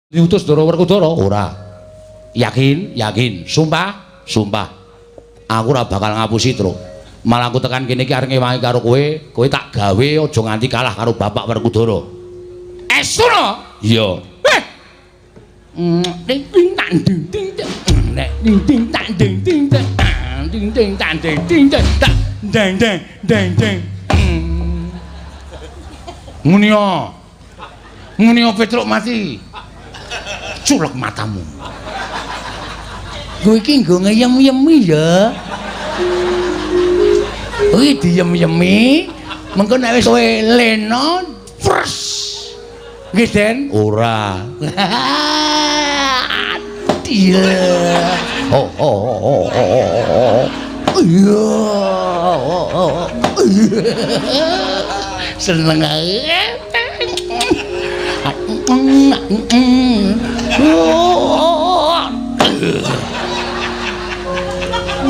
diutus Ndara Werkudara? Ora. Yakin? Yakin. Sumpah? Sumpah. Aku ora bakal ngapusi, Tru. Malah aku tekan kene iki arep ngewangi karo kowe tak gawe aja nganti kalah karo Bapak Werkudara. Esuna? Iya. Ding ding tang ding ding nek ding ding tang ding ding ding ding tang ding ding ding ding ding ding. Ngunio Petruk mati. Culek matamu. Kowe iki nggo ngeyem-yemi ya. Kowe diyem-yemi, mengko nek wis kowe lena, pres. Nggih, Den? Ora. Iya. Iya. Seneng ae.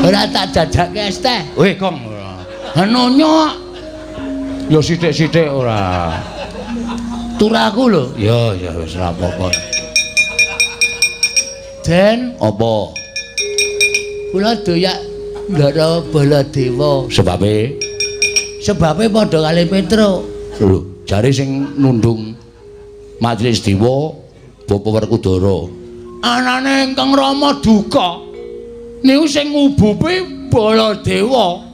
Ora tak jajake es teh. Weh, Kong. Anonya ya sithik-sithik ora. Turaku lho. Ya wis ora apa-apa. Den, apa? Kula doyak Ndara Baladewa. Sebabe? Sebabe padha kali Petruk. Lho, jare sing nundung Majelis Dewa Bapak Werkudara. Anane Kang Rama duka. Niku sing ngubupi Baladewa.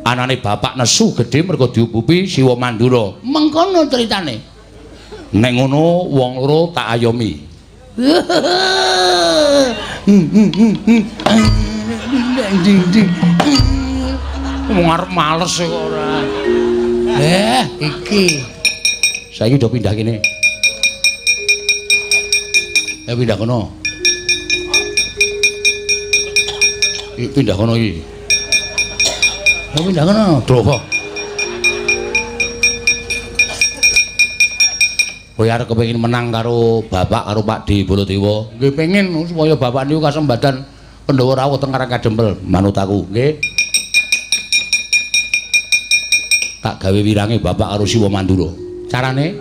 Anane bapak nesu gedhe mergo diubupi Siwa Mandura. Mengkono critane. Nek ngono wong loro tak ayomi. Wong arep males kok ora. Iki. Saiki do pindah kene. Pindah kono. Pindah kono iki. Pindah kono, Drowo. Kowe arep kepengin menang karo Bapak karo Pak Di Baladewa. Nggih pengin supaya Bapak niku kasembadan Pandhawa rawuh teng Karang Kadempel, manut aku, nggih. Tak gawe wirange Bapak karo Siwa Mandura. Carane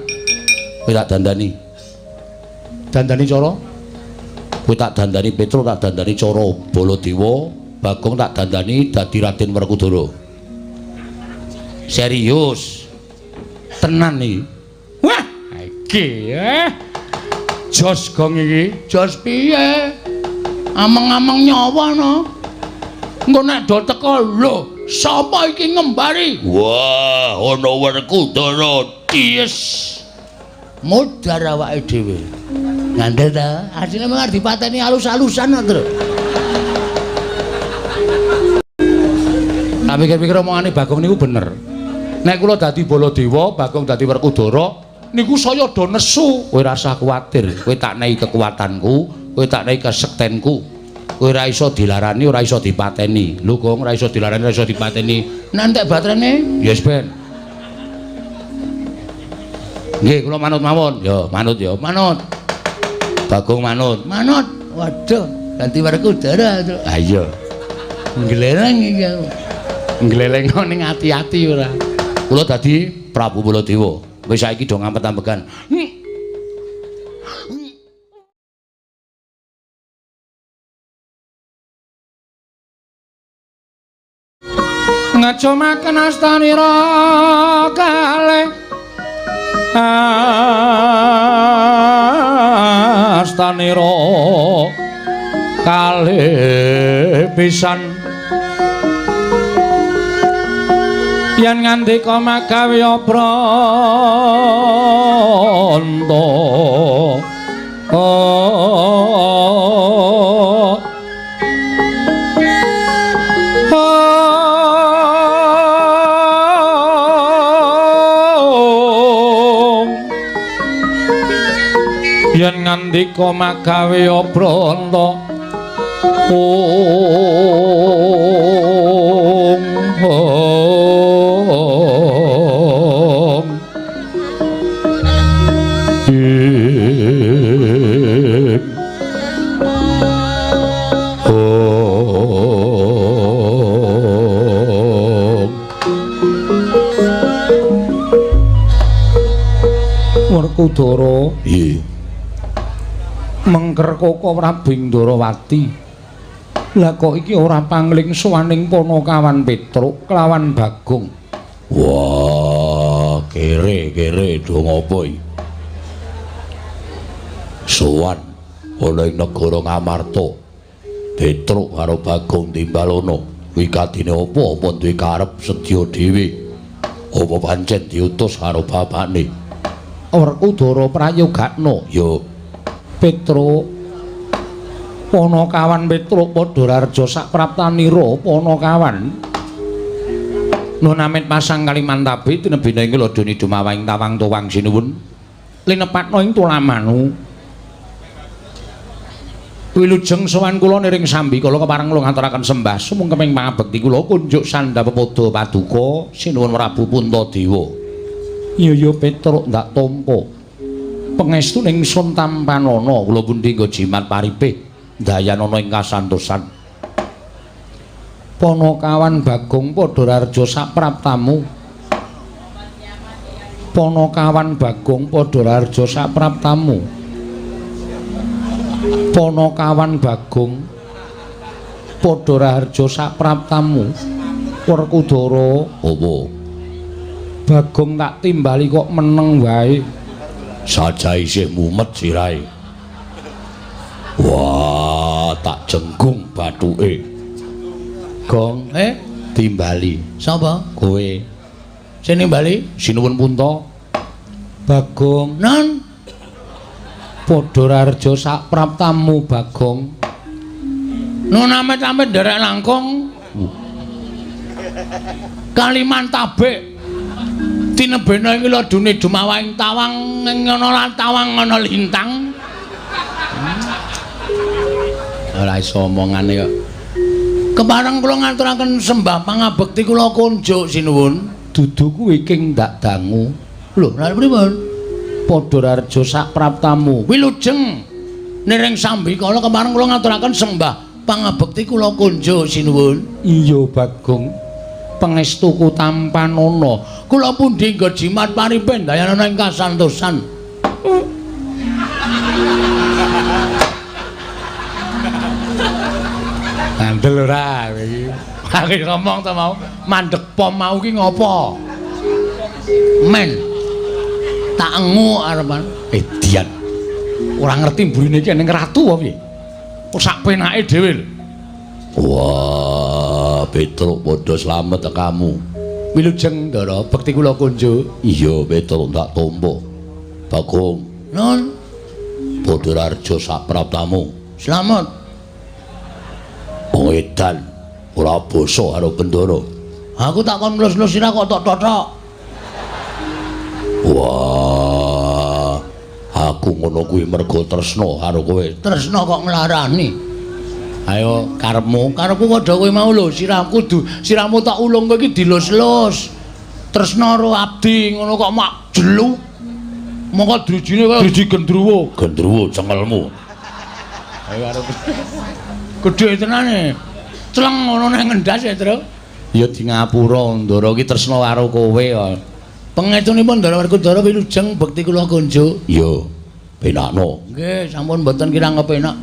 kowe tak dandani. Dandani cara? Kowe tak dandani Petruk, tak dandani cara Baladewa, Bagong tak dandani dadi Raden Werkudara. Serius. Tenan iki. Wah, iki jos gong iki. Jos piye? Ameng-ameng nyawa no. Engko nek do teko lho, sapa iki ngembari? Wah, ana Werkudara ties. Mudhar awake dhewe. Ngandel ta, asline mung arep dipateni alus-alusan kok, Tru. Tak pikir-pikir omongane Bagong niku bener. Nek kula dadi Baladewa, Bagong dadi Werkudara, niku saya do nesu. Kowe ora usah kuwatir, kowe tak nehi kekuatanku, kowe tak nehi kesektenku. Kowe ora iso dilarani, ora iso dipateni. Lho, Gong, ora iso dilarani, ora iso dipateni. Nek entek batrene, yes ben. Nggih, kula manut mawon. Ya, manut ya, manut. Bagong manut. Manut. Waduh, ganti Werkudara. Ah iya. Nggleleng iki aku. Ngglelengno ning ati-ati ora. Kula dadi Prabu Baladewa. Wis saiki do ngampet-ampekan. Ngacomaken astanira kalih. Astanira kalih pisan. Yen ngandika magawe pranta yen ngandika magawe pranta Werkudara. Nggih. Mengker Koko Prabu Ndrawati. Lah kok iki ora pangling sowaning Panakawan Petruk kelawan Bagong. Wah, kere dong apa iki? Sowan ana ing negara Ngamarta. Petruk karo Bagong Timbalana. Kuwi kadine apa duwe karep sedya dhewe. Apa pancen diutus karo bapakne? Werkudara prayogakna. Ya Petruk Panakawan Petruk padha rarja sapraptanira Panakawan. Nun amit pasang Kalimantabe tinebina ing ladoni dumawahing tawang tuwang sinuwun. Linepatna ing tulamanu. Wilujeng sowan kula niring sambi kala kepareng kula ngaturaken sembah sumung keping pangabekti kula kunjuk Sandhapepada Paduka sinuwun Prabu Puntadewa. Iya Petruk ndak tampa. Pangestuning sun tampanana kula pundi nggo jimat paripih dayanana ing kasantosan. Panakawan Bagong padha rarja sapraptamu. Panakawan Bagong padha rarja sapraptamu. Panakawan Bagong padha rarja sapraptamu. Werkudara apa? Bagong tak timbali kok meneng wae. Saja isih mumet sirahe. Wah, tak jenggung bathuke. Gong, timbali. sapa? Kowe. Sing nimbali Sinuwun Punta. Bagong. Nan. Padha rarja sapraptamu Bagong. Nun amit-amit nderek langkung. Kalimantabe. Tinebena iki ladune dumawahing tawang ing ana tawang ana lintang. Ora iso omongane kok. Kepareng kula ngaturaken sembah pangabekti kula kunjuk sinuwun. Dudu kuwi king ndak dangu. Lho, lha pripun? Padha rarja sapraptamu. Wilujeng niring sambi kala kepareng kula ngaturaken sembah pangabekti kula kunjuk sinuwun. Iya Bagong. Pangestuku tampanana. Kula pundi nggo jimat paripih dayanana ing kasantosan. Andel ora iki. Aku ngomong to mau, mandek pom mau ki ngopo? Men. Tak engu arepan. Dian. Ora ngerti mburine iki ning ratu apa piye? Kok sak penake dhewe lho. Wah, Petruk padha slamet kamu. Wilujeng Ndara bekti kula kunjuk. Iya, Petruk ndak tampa. Bagong. Nun, Padha rarja sapraptamu. slamet. Wong edan ora basa karo Bendara. Aku tak kon mlus-mlus sira kok tok-tok. Wah, aku ngono kuwi mergo tresna karo kowe. Tresna kok nglarani. Ayo karepmu, karepku padha kowe mau lho, sirahmu tak ulung kowe iki dilus-lus. Tresna karo abdi ngono kok mak jelu. Mongko drijine kowe driji gendruwo. Gendruwo cengelmu. Ayo arep. Gedhe tenane. Celeng ngono nang ngendas ya, Tru. Ya di ngapura Ndara iki tresna karo kowe kok. Pengetunipun Ndara Werkudara wilujeng bekti kula kunjuk. Iya, penakno. Nggih, sampun mboten kirang kepenak.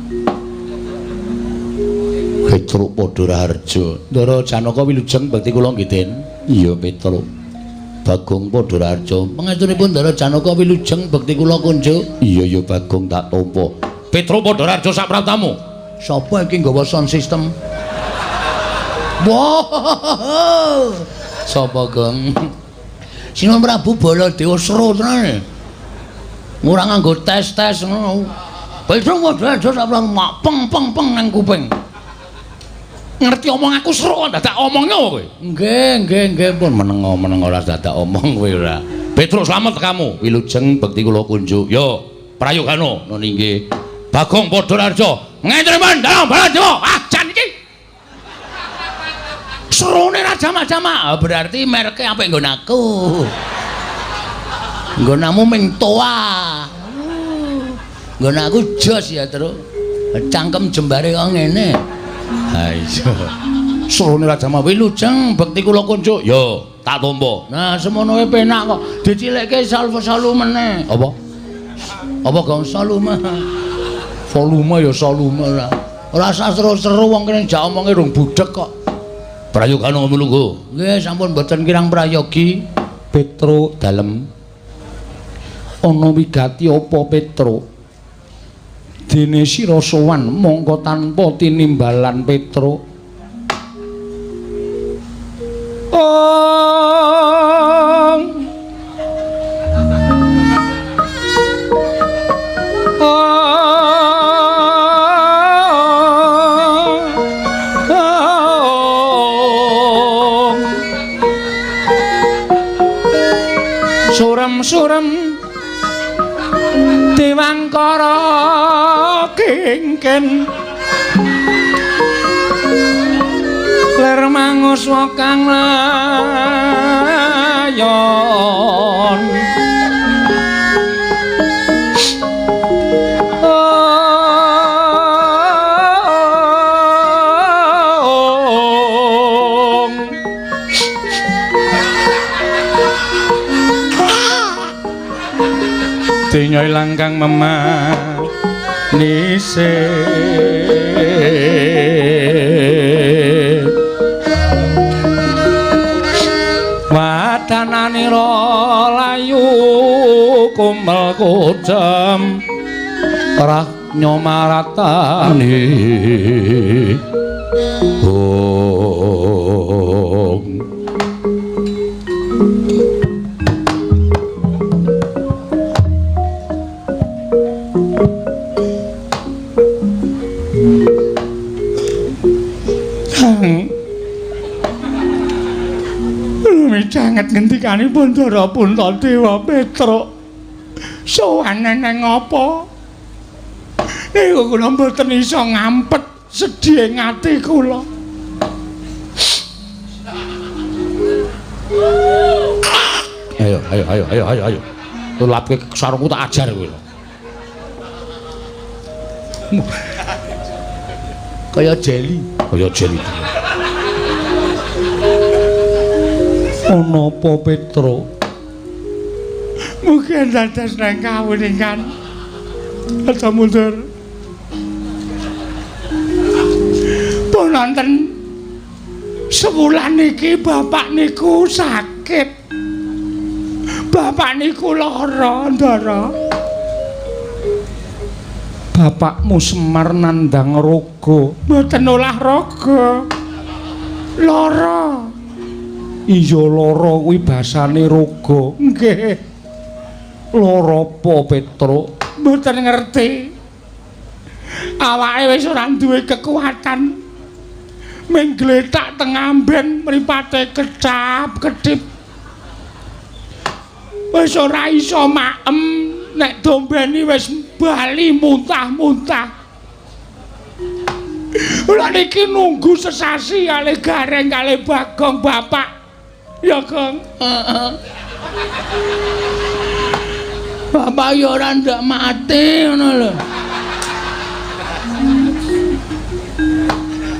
Petruk padha rarja. Ndara Janaka wilujeng bekti kula nggih, Den. Iya, Petruk. Bagong padha rarja. Pengetunipun Ndara Janaka wilujeng bekti kula kunjuk. Iya, Bagong tak tampa. Petruk padha rarja sapraptamu. Sapa iki nggawa sound system? Wow! Sapa, Gong? Sinuwun Prabu Baladewa sero tenane. Ora nganggo tes-tes ngono. Petruk padha rarja sapraptamu mak peng nang kuping. Ngerti omong aku sero dadak omongnya kowe. Nggih pun meneng ora dadak omong kowe ora. Petruk slamet kamu. Wilujeng bekti kula kunjuk. Yo, prayogano. Nun inggih. Bagong padha rarja. Ngentripun Dalang Baladewa. Jan iki. Serone raja-majama. Berarti merke apa nggon aku. Nggonamu ming toa. Nggon aku jos ya, Tru. Cangkem jembare kok ngene. Ha iya. Serone raja-majama wilujeng bekti kula kunjuk. Yo, tak tampa. Nah, semono wae penak kok. Dicilikke salu meneh. Apa? Apa Gong salu mah? Soluma ya soluma ora. Ora seru-seru wong kene jak omonge rung budhek kok. Prayoga nunggu. Nggih, sampun mboten kirang prayogi. Petro dalem. Ana wigati apa Petro? Dene sira sowan mongko tanpa tinimbalan Petro. Surem Dewangkara kengken ler manguswa kang layon Dinyoy langkang memanise wadananira layu kumel kudem rah nyomaratane Janget ngendikanipun Ndara Puntadewa Petra sowane nang apa? Niku kula mboten iso ngampet sedhihe ati kula. Ayo. Tulapke sarungku tak ajar kowe. Kaya jeli. Ana apa Petro? Mugi dados nang kawuningan. Aja mundur. Pun wonten sewulan iki bapak niku sakit. Bapak niku lara, Ndara. Bapakmu Semar nandang raga, mboten olahraga. Lara. Iya lara kuwi basane raga. Nggih. Lara apa Petro? Mboten ngerti. Awake wis ora duwe kekuatan. Ming gletak teng amben mripate kecap-kedip. Wis ora iso maem nek dombeni wis bali muntah-muntah. Lha niki nunggu sesasi kali Gareng kali Bagong bapak. Ya, Gong. Bapak ya ora ndak mati ngono lho.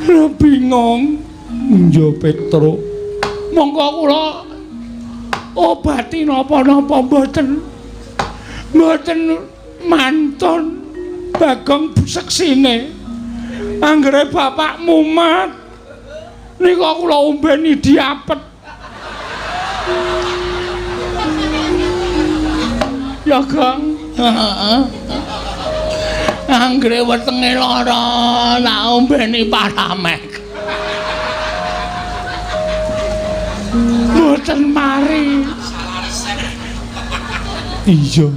Lha bingung. Njo Petro. Monggo kula obati napa-napa mboten. Mboten mantun Bagong seksine. Anggere bapak mumat. Nika kula ombeni diapet. Ya, Gong. Heeh. Anggere wetenge lara, tak ombeni paramek. Mboten mari. Iya.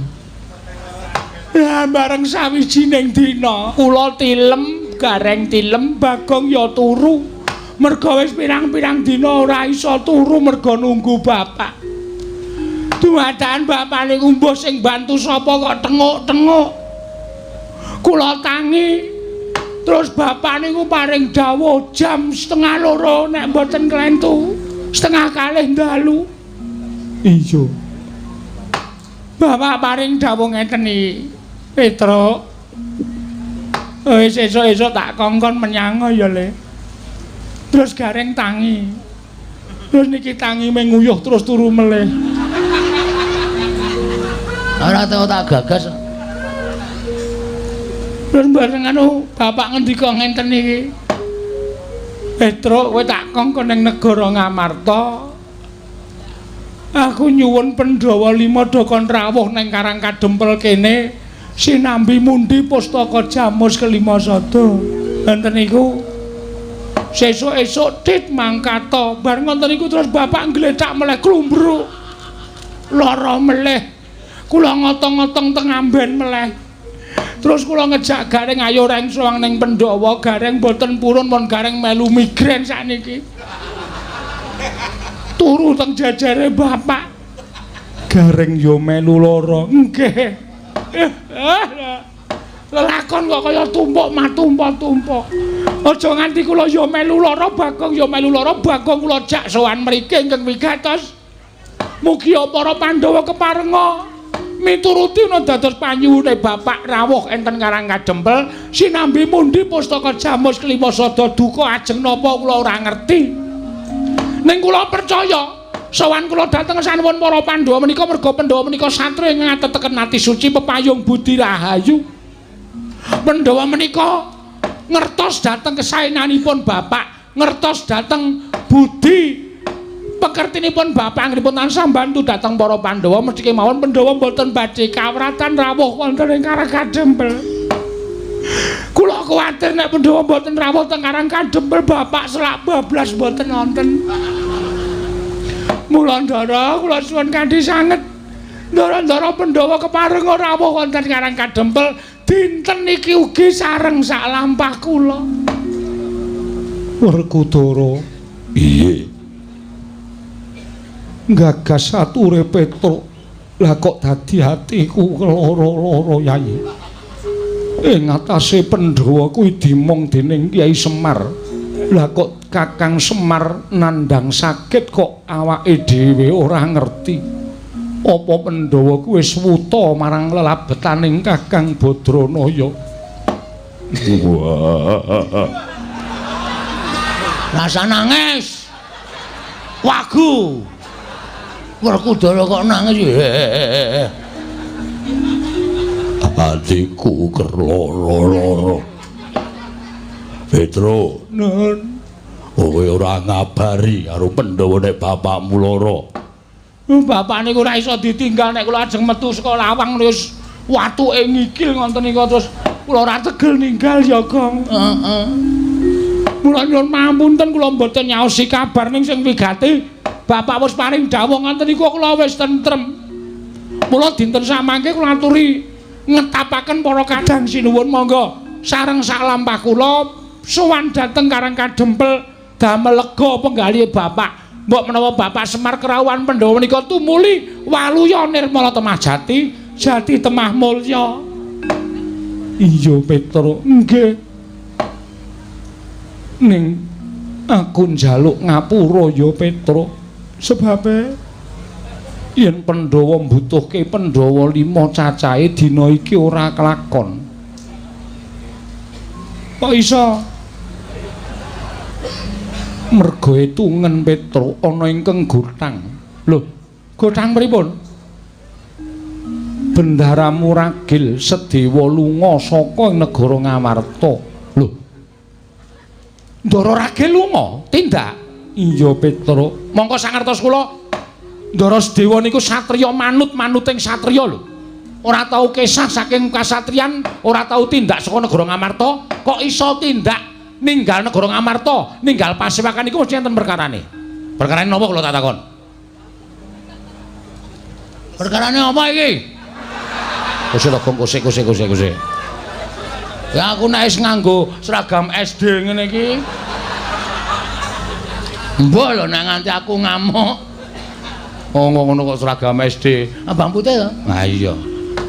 Ya bareng sawijining dina kula tilem, Gareng tilem, Bagong ya turu. Merga wis pirang-pirang dina ora iso turu merga nunggu bapak. Dumadaan bapak niku mbuh sing bantu sapa kok tenguk-tenguk. Kula tangi. Terus bapak niku paring dawuh jam 1:30 nek mboten klentu 1:30 dalu. Iya. Bapak paring dawuh ngeten iki. Petro. Wis esuk-esuk tak kongkon menyang ya, Le. Terus Gareng tangi. Terus niki tangi menguyuh terus turu meleh. Ora tau tak gagas. Bareng anu bapak ngendika ngenten iki. Petruk kowe tak kongkon ning negara Ngamarta. Aku nyuwun Pandhawa 5 dokon rawuh ning Karang Kadempel kene sinambi mundi pustaka Jamus kelima sada. Wonten niku sesuk-esuk tit mangkata. Bar ngoten niku terus bapak nggletak meleh klumbruk. Lara meleh. Kula ngotong-ngotong teng amben meleh. Terus kula ngejak gareng ayo reng soang ning Pandhawa, gareng boten purun mon gareng melu migren sakniki. Turu teng jajare bapak. Gareng yo melu lara. Nggih. Lelakon kok kaya tumpuk. Aja nganti kula yo melu lara, Bagong yo melu lara, Bagong kula jak sowan mriki ingkang wigatos. Mugi para Pandhawa keparenga mituruti ana dados panyuwune bapak rawuh enten Karang Kadempel sinambi mundi pustaka Jamus kelima sada duka ajeng napa kula ora ngerti. Ning kula percaya sowan kula dhateng sanuwun para Pandhawa menika merga Pandhawa menika satriya ingkang ngatetaken ati suci pepayung budi rahayu. Pandhawa menika ngertos dhateng kesaenanipun bapak, ngertos dhateng budi pekertinipun bapak anggenipun tansah mbantu dhateng para Pandhawa mesti kemawon Pandhawa mboten badhe kawratan rawuh wonten ing Karang Kadempel. Kula kuwatir nek Pandhawa mboten rawuh teng Karang Kadempel bapak selak bablas mboten wonten. Mula ndara kula suwun kanthi sanget ndara-ndara Pandhawa keparenga rawuh wonten Karang Kadempel dinten iki ugi sareng sak lampah kula. Werkudara. Iye. Gagas ature Petruk. Lah kok dadi atiku lara-lara Yayi. Ing atase Pandhawa kuwi dimong dening Kyai Semar. Lah kok Kakang Semar nandhang sakit kok awake dhewe ora ngerti. Apa Pandhawa kuwi wis wuta marang lelabetaning Kakang Badranaya. Wah. Rasa nangis. Wagu. Werkudara kok nangis. Adikku kerloro-loro. Petro. Nun. Kowe ora ngabari karo Pandhawa nek bapakmu lara. Bapak niku ora iso ditinggal nek kula ajeng metu saka lawang terus watuke ngikil ngoten niku terus kula ora tegel ninggal ya, Gong. Heeh. Mula nyuwun pamunten kula mboten nyaosi kabar ning sing wigati. Bapak wis paring dawuh ngoten niku kula wis tentrem. Mula dinten samangke kula aturi ngetapaken para kadang sinuwun monggo sareng sak lampah kula sowan dhateng Karang Kadempel damel lega penggalih bapak. Mbok menawa Bapak Semar kerawuhan Pandhawa menika tumuli waluya nirmala temah jati, jati temah mulya. Iya Petruk, nggih. Ning aku njaluk ngapura ya Petruk. Sebabe yen Pandhawa mbutuhke Pandhawa 5 cacahe dina iki ora kelakon. Kok iso? Merga etungen Petruk ana ingkang gotang. Lho, gotang pripun? Bendaramu ragil Sedewa lunga saka negara Ngamarta. Lho. Ndara ragil lunga, tindak? Iya Petruk. Mongko sangertos kula Ndara Sedewa niku satriya manut-manuting satriya lho. Ora tau kesah saking kasatriyan, ora tau tindak saka negara Ngamarta, kok iso tindak ninggal negara Ngamarta, ninggal Pasewakan iku mesti enten perkarane. Perkarane napa kula tak takon? Perkarane apa iki? Kose to Gong, kose. Ya aku nek wis nganggo seragam SD ngene iki. Mbok lho nek nganti aku ngamuk. Oh ngono kok seragam SD. Abang putih to? Nah iya.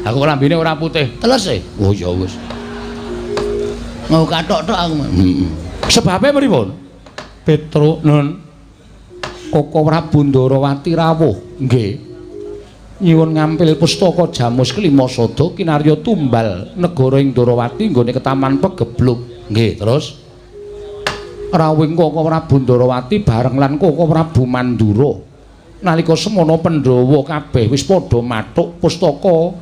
Aku lambene ora putih, teles e. Oh ya wis. Mau kathok-tok aku. Sebabe pripun? Petruk Nun. Koko Prabu Ndarawati rawuh. Nggih. Nyuwun ngampil pustaka Jamus kelima sada kinarya tumbal negara ing Ndarawati nggone ketaman Pegebluk. Nggih, terus rawuhing Koko Prabu Ndarawati bareng lan Koko Prabu Mandura. Nalika semana Pandhawa kabeh wis padha mathuk pustaka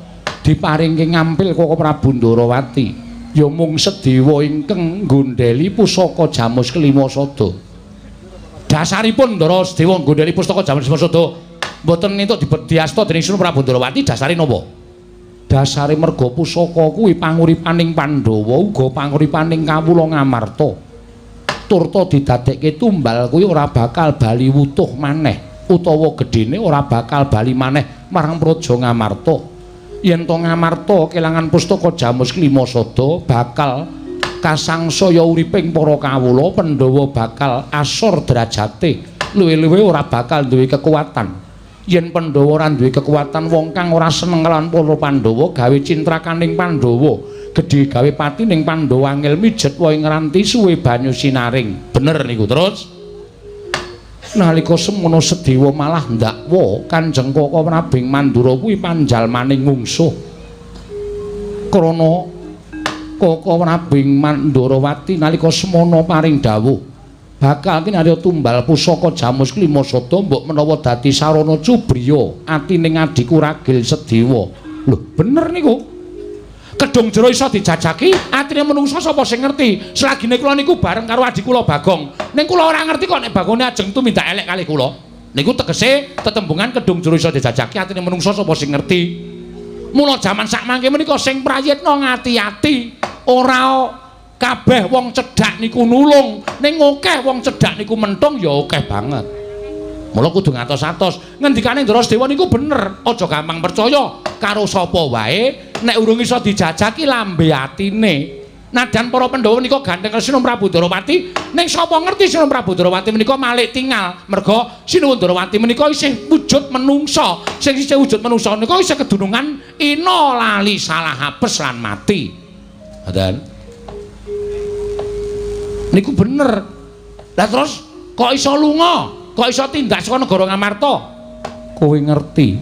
diparingke ngampil Koko Prabu Ndarawati. ya mung Sedewa ingkang nggondheli pusaka Jamus Kelima Sada. Dasaripun Ndara Sedewa nggondheli pusaka Jamus Kelima Sada mboten entuk diasta dening Sunan Prabu Ndrawati dasare napa? Dasare merga pusaka kuwi panguripaning Pandhawa uga panguripaning kawula Ngamarta. Turta didadekke tumbal kuwi ora bakal bali wutuh maneh utawa gedene ora bakal bali maneh marang Praja Ngamarta. Yen to Ngamarta kelangan pustaka Jamus Kelima Sada bakal kasangsaya uriping para kawula, Pandhawa bakal asor derajate, luwih-luwih ora bakal duwe kekuatan. Yen Pandhawa ora duwe kekuatan, wong kang ora seneng kelawan para Pandhawa gawe cintrakaning Pandhawa, gedhe gawe pati ning Pandhawa angel mijet wae ngranti suwe banyu sinaring. Bener niku. Terus nalika semono Sedewa malah ndakwa Kanjeng Kaka Prabing Mandura kuwi panjalmaning mungsuh. Krana Kaka Prabing Mandurawati nalika semono paring dawuh bakal kinarya tumbal pusaka Jamus Kelima Sada mbok menawa dadi sarana cubriya atining adiku ragil Sedewa. Lho, bener niku. Kedung jero iso dijajaki, atine menungsa sapa sing ngerti? Selagine kula niku bareng karo adik kula Bagong. Ning kula ora ngerti kok nek Bagone ajeng tumindak elek kalih kula. Niku tegese tetembungan kedung jero iso dijajaki, atine menungsa sapa sing ngerti? Mula jaman sak mangke menika sing prayitna ngati-ati, ora kabeh wong cedhak niku nulung, ning akeh wong cedhak niku mentung ya akeh banget. Mula kudu ngatos-atos. Ngendikane Ndara Sedewa niku bener, aja gampang percaya karo sapa wae nek urung iso dijajaki lambe atine. Nadan para Pandhawa menika gandeng Sinuwun Prabu Ndrawati, ning sapa ngerti Sinuwun Prabu Ndrawati menika malik tinggal. Merga Sinuwun Ndrawati menika isih wujud menungsa. Sing isih wujud menungsa menika isih kedunungan ina lali salah apes lan mati. Ngoten. Niku bener. Lah terus kok iso lunga? Kok iso tindak saka negara Ngamarta? Kowe ngerti?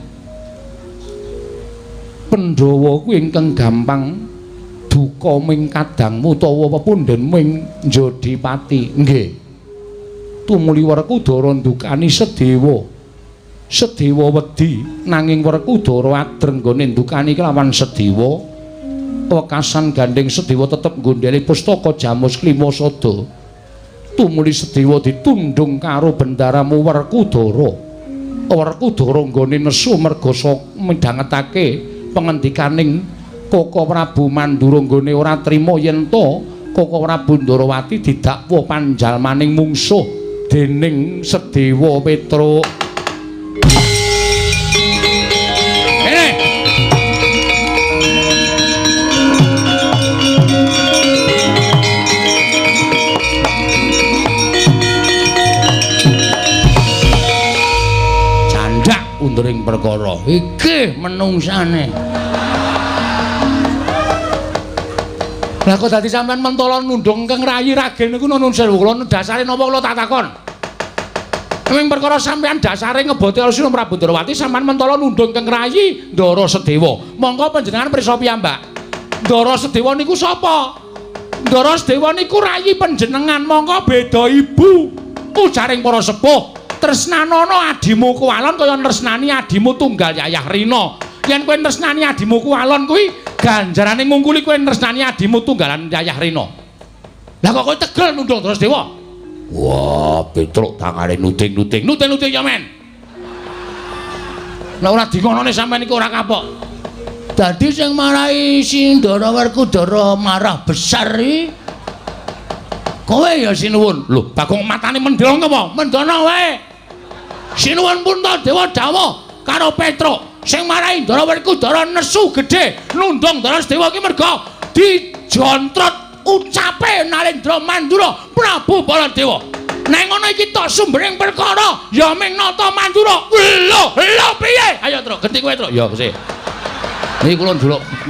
Pandhawa kuwi ingkang gampang duka ming kadangmu utawa pepunden ming Njodipati. Nggih. Tumuli Werkudara ndukani Sedewa. Sedewa wedi nanging Werkudara adreng nggone ndukani kelawan Sedewa. Wekasan gandeng Sedewa tetep nggondheli pustaka Jamus Kelima Sada. Tumuli Sedewa ditundung karo bendaramu Werkudara. Werkudara nggone nesu merga midhangetake pengendikaning Kaka Prabu Mandura nggone ora trima yen to Kaka Prabu Ndrawati didakwa panjalmaning mungsuh dening Sedewa Petruk. Unduring perkara iki menungsane. Lah kok dadi sampean mentala nundung Kang Rayi Ragen niku nuwun sewu kula dasare napa kula tak takon. Ning perkara sampean dasare ngeboti Sinuwun Prabu Ndrawati sampean mentala nundung Kang Rayi Ndara Sedewa. Monggo panjenengan prisa piyambak. Ndara Sedewa niku sapa? Ndara Sedewa niku rayi panjenengan, monggo beda ibu. Ujaring para sepuh. Tresnanono adimu Kualon kaya tresnani adimu tunggal Yayah Rina. Yen kowe tresnani adimu Kualon kuwi ganjarane ngungkuli kowe tresnani adimu tunggalan Yayah Rina. Lah kok kowe tegel nundung Ndara Sedewa? Wah, Petruk tangane nuting-nuting. Nuting-nuting ya men. Lah ora dingonone sampean iku ora kapok. Dadi sing marahi si Ndara Werkudara marah besar iki kowe ya Sinuwun. Lho, Bagong matane mendhong apa? Mendono wae. Sinuwun Puntadewa dawuh karo Petruk sing marahi Ndara Werkudara nesu gedhe nundung Ndara Sedewa iki merga dijontrot ucape Nalendra Mandura Prabu Baladewa. Nek ngono iki tok sumbering perkara ya ming nata Mandura. Lho piye? Ayo Truk, genti kowe Truk. Ya Gusti. Niki kula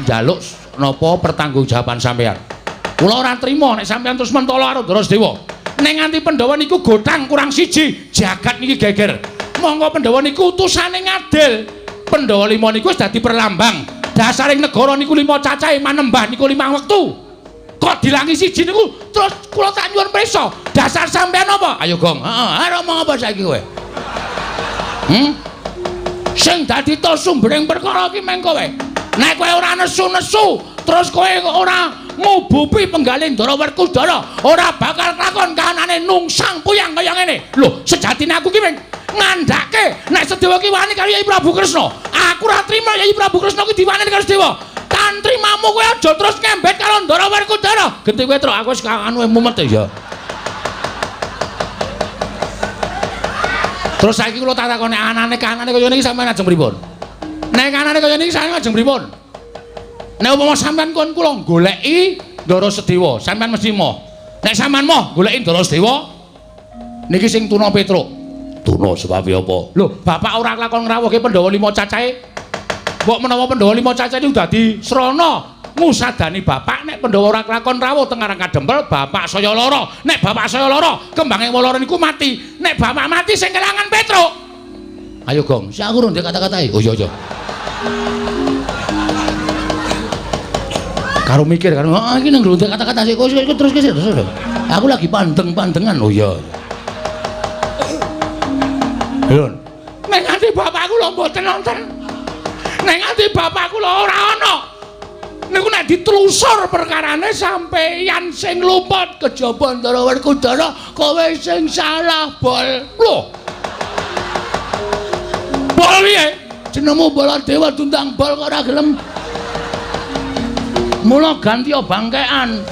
njaluk napa pertanggungjawaban sampeyan. Kula ora trima nek sampeyan terus mentala karo Ndara Sedewa. Nek nganti Pandhawa niku gotang kurang siji, jagat niki geger. Monggo Pandhawa niku utusane ngadil. Pandhawa 5 niku wis dadi perlambang. Dasaring negara niku 5 cacahe, manembah niku 5 wektu. Kok dilangi siji niku terus kula tak nyuwun prisa. Dasar sampeyan apa? Ayo Gong. Heeh, arep ngomong apa saiki kowe? Sing dadi to sumbering perkara iki mengko kowe. Nek kowe ora nesu-nesu, terus kowe ora ngubupi penggaling Ndara Werkudara ora bakal lakon kahanane nungsang puyang kaya ngene. Lho, sejatine aku ki ngandhake nek Sedewa ki wani karo Yai Prabu Kresna. Aku ora trima Yai Prabu Kresna ki diwani karo Sedewa. Tantrimamu kowe aja terus ngembet karo Ndara Werkudara. Genti kowe truk aku wis anu mumet ya. Terus saiki kula tak takoni anane kanane kaya niki sampeyan ajeng pripun? Nek kanane kaya niki sampeyan ajeng pripun? Nek umpama sampeyan kon kula goleki Ndara Sedewa, sampeyan mesti moh. Nek sampeyan moh goleki Ndara Sedewa niki sing tuna Petruk. Tuna sebab apa? Lho, bapak ora lakon ngrawuhke Pandhawa 5 cacahe. Mbok menawa Pandhawa 5 cacahe niku dadi srana ngusadani bapak nek Pandhawa ora lakon rawuh teng Karang Kadempel, bapak saya lara. Nek bapak saya lara, kembange Waloro niku mati. Nek bapak mati sing kelangan Petruk. Ayo, Gong, si aku ndek kata-katae. Oh iya. Karo mikir karo iki nang ndek kata-kata sik terus. Aku lagi pandeng-pandengan. Oh iya. Lho, nek nganti bapakku lho mboten nonton. Nek nganti bapakku lho ora ana. Niku nek ditelusur perkarane sampeyan sing luput kejaba Ndara Werkudara, kowe sing salah, Bol. Lho. Bol piye? Jenengmu Baladewa Tundang Bol kok ora gelem. Mula ganti bangkean.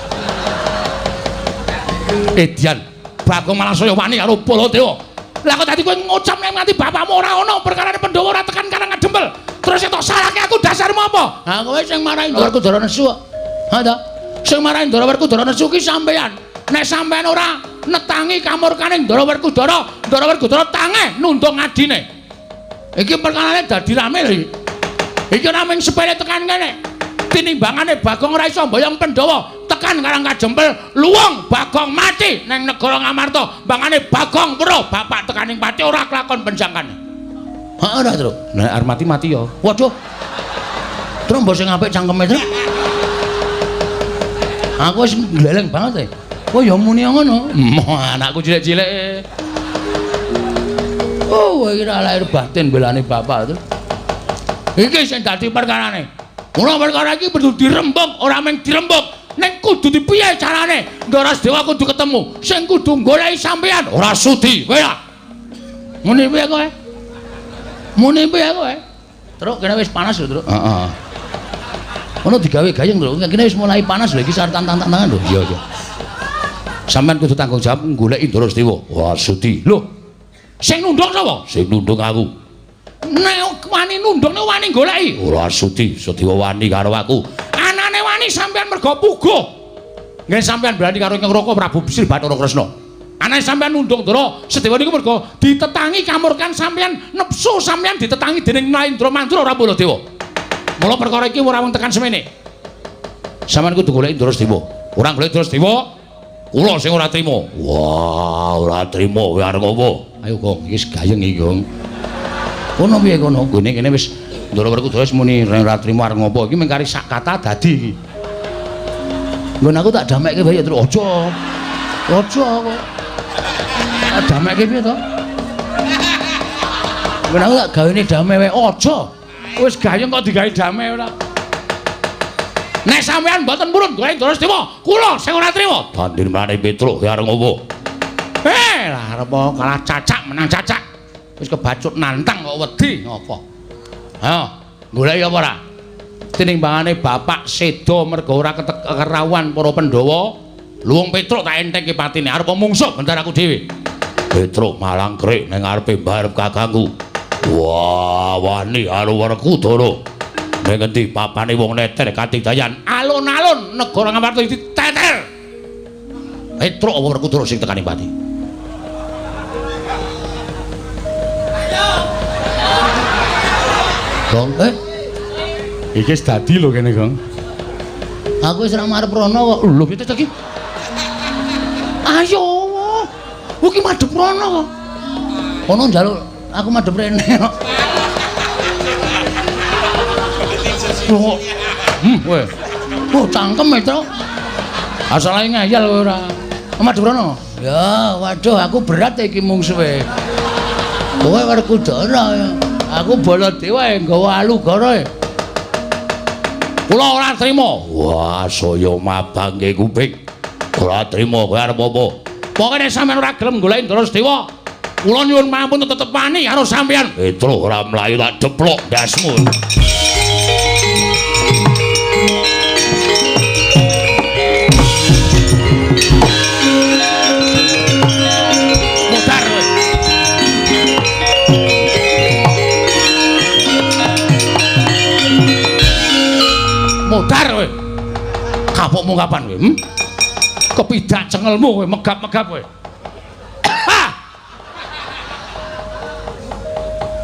Edian, Bagong Malasaya wani karo Baladewa. Lah kok dadi kowe ngucap nek nganti bapakmu ora ana perkarane Pandhawa ora tekan Karang Kadempel. Terus entuk salahke aku dasarmu apa? Ha kowe sing marahi Ndara Werkudara nesu. Ha ta? Sing marahi Ndara Werkudara nesu ki sampeyan. Nek sampeyan ora netangi kamurkaning Ndara Werkudara tange nundung adine. Iki perkarane dadi rame lho. Iki ora mung sepele tekan kene. Tinimbangane Bagong ora iso mboyong Pandhawa tekan Karang Kadempel, luwung Bagong mati nang negara Ngamarta. Bangane Bagong weruh bapak tekaning pati ora kelakon penjangkane. Ha ora, Tru. Nek arep mati ya. Waduh. Tru mbok sing apik cangkeme, Tru. Aku wis gleleng banget e. Oh ya muni ngono. Anakku cilik-cilik. Oh, iki ora lahir batin belane bapak, Tru. Iki sing dadi perkarane. Mula perkara iki kudu dirembug, ora mung dirembug. Nek kudu dipiye carane? Ndara Sedewa kudu ketemu. Sing kudu goleki sampeyan ora sudi. Kowe ya. Muni piye kowe? Muni piye kowe? Truk kene wis panas lho, Truk. Heeh. Ono digawe gayeng lho. Kene wis mulai panas lho iki sareng tantangan lho. Iya. Sampeyan kudu tanggung jawab goleki Ndara Sedewa. Wah, sudi. Lho. Sing nundung sapa? Sing nundung aku. Nek wani nundung nek wani goleki. Ora sudi, Sedewa wani karo aku. Anane wani sampeyan mergo puguh. Nggih sampeyan berani karo Nyang Raka Prabu Bisri Bathara Kresna. Anane sampeyan nundung Ndara Sedewa niku mergo ditetangi kamurkan sampeyan nepsu sampeyan ditetangi dening Naindra Mandra ora Baladewa. Mula perkara iki ora wong tekan semene. Sampeyan kudu goleki Ndara Sedewa. Ora goleki Ndara Sedewa, kula sing ora trima. Wah, ora trima kowe arep apa? Ayo, Gong, iki gayeng iki, Gong. Kono piye kono? Gone kene wis Ndara Werkudara wis muni ora trima arep ngopo. Iki mung kari sak kata dadi iki. Nggon aku tak damekke bae terus aja. Aja kok. Tak damekke piye to? Nggon aku tak gawene damai wae aja. Wis gayeng kok digawe damai ora. Nek sampean mboten purun golek Ndara Sedewa, kula sing ora trima. Bandir mrane Petruk arep ngopo? Lah arep kalah cacak menang cacak. Wis kebacut nantang kok wedi apa? Ayo, goleki apa ora? Tinimbangane bapak seda mergo ora kerawuhan para Pandhawa, luwung Petruk tak entengke patine arep mungsuh bentar aku dhewe. Petruk malang krik ning ngarepe mbarep kakangku. Wah, wani karo Werkudara. Nek ngendi papane wong neter katidayan alun-alun negara Ngamarta diteter. Petruk apa Werkudara sing tekaning pati? Gong, iki wis dadi lho kene, Gong. Aku wis ora marep rono kok. Lho, piye iki? Ayo. Iki madhep rono kok. Ono njaluk aku madhep rene kok. Loh. Kowe. Oh, cangkem itu. Asale ngayal kowe ora. Madhep rono. Ya, waduh aku berat iki mungsuhe. Kowe Werkudara ya. Aku Baladewa nggawa alugara. Kula ora trima. Wah, saya mabangke kuping. Ora trima kowe arep apa? Pokoke nek sampeyan ora gelem goleki Drasdewa, kula nyuwun mampun tetepani karo sampeyan. Petro ora mlayu tak deplok ndasmu. Modar kowe. Kapokmu kapan kowe? Kepidak cengelmu kowe megap-megap kowe.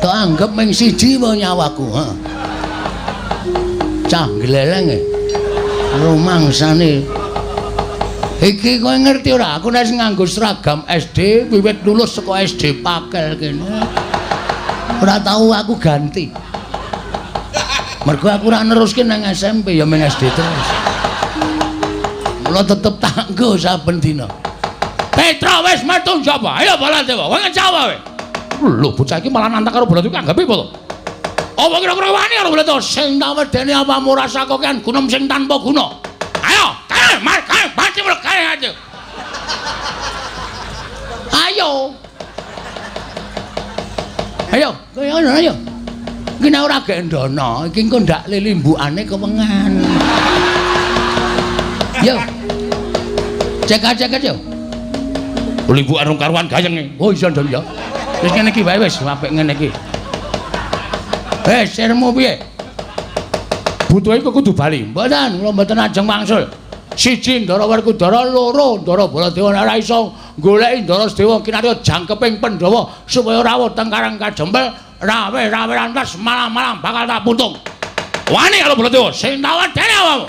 Tak anggap mung siji wae nyawaku, ha. Cah gleleng e. Rumangsane. Iki kowe ngerti ora? Aku nek nganggo seragam SD wiwit lulus saka SD Pakel kene. Ora tau aku ganti. Mergo aku ora neruske nang SMP ya mung SD terus. Mula tetep tak nggo saben dina. Petra wis metu njaba. Ayo Baladewa, kowe ngecawa kowe. Lho bocah iki malah nantang karo Baladewa anggap apa to? Apa kira-kira wani karo Baladewa sing tak wedeni apa murasa kokean gunung sing tanpa guna. Ayo, kae pati mlebu kae aja. Ayo. Ayo. Iki nek ora gendono, iki engko ndak lilimbukane kewengan. Yo. Cek yo. Limbukan rung karuan gayenge. Oh iya ndang ya. Wis ngene iki wae wis apik ngene iki. Sermu piye? Butuhe kok kudu bali. Mboten, kula mboten ajeng wangsul. Siji Ndara Werkudara, loro Ndara Baladewa ora iso goleki Ndara Sedewa kinarya jangkeping Pandhawa supaya rawuh teng Karang Kajembel, rawe rantas malam-malam bakal tak putung. Wani karo Baladewa sing tak wedeni awamu.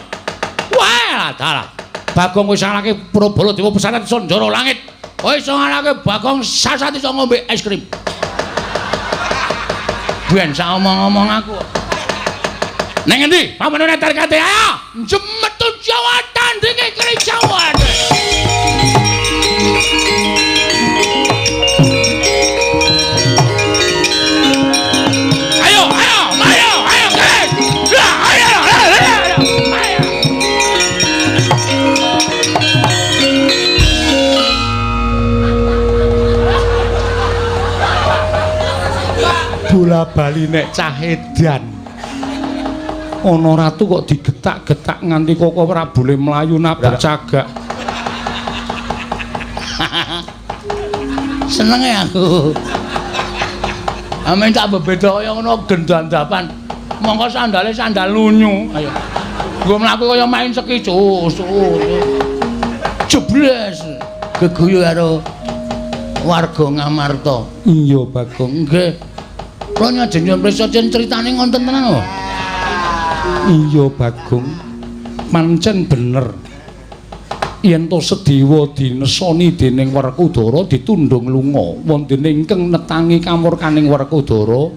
Wah, dalah. Bagong wis ngalake Pra Baladewa pesanan Sanjara Langit. Kowe iso ngalake Bagong sasat iso ngombe es krim. Biyen sak omong-omong aku. Neng endi? Pamane netar kate ayo. Jemetu Jawa tandinge kericauan. Ayo, guys. Ayo. Bola bali nek cah edan. Ana ratu kok digetak-getak nganti Koko ora boleh mlayu nabrak cagak. Senenge aku. Amen tak bebeda kaya ngono gendandapan. Mongko sandale sandal lunyu. Ayo. Nggo mlaku kaya main sekicus. Jebles. Geguyu karo warga Ngamarta. Iya, Bagong. Nggih. Kula nyajeng prisa critane ngonten tenan kok. Iya Bagong, pancen bener. Yen to Sedewa dinesoni dening Werkudara ditundhung lunga wonten ingkang netangi kamurkaning Werkudara,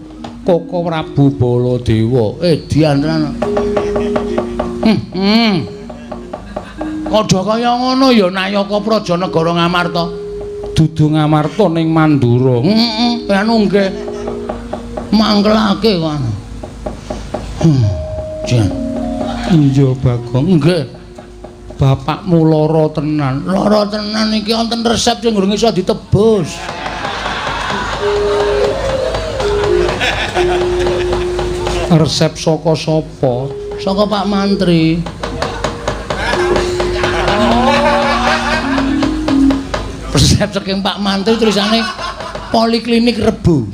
Koko Prabu Baladewa. Diantran. Padha kaya ngono ya Nayaka Praja Negara Ngamarta. Dudu Ngamarta ning Mandura. Anu nggih. Mangkelake kan. Jan. Iya Bagong. Nggih. Bapakmu lara tenan. Lara tenan iki wonten resep sing durung iso ditebus. Resep saka sapa? Saka Pak Mantri. Resep saking Pak Mantri tulisane Poliklinik Rebo.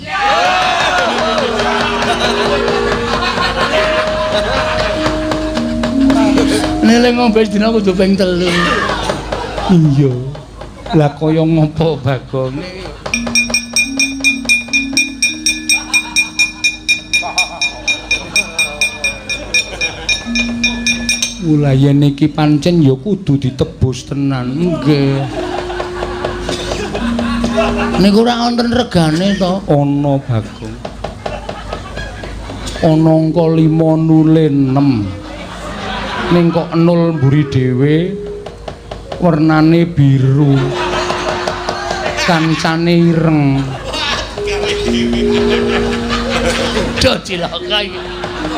Nilai ngombe sedina kudu ping 3. Iya. Lah kaya ngopo Bagong? Yen iki pancen ya kudu ditebus tenan. Nggih. Niku ora wonten regane to? Ana Bagong. Ana angka 5 nule 6. Ning kok 0 mburi dhewe wernane biru. Kancane ireng. Do cilaka iki.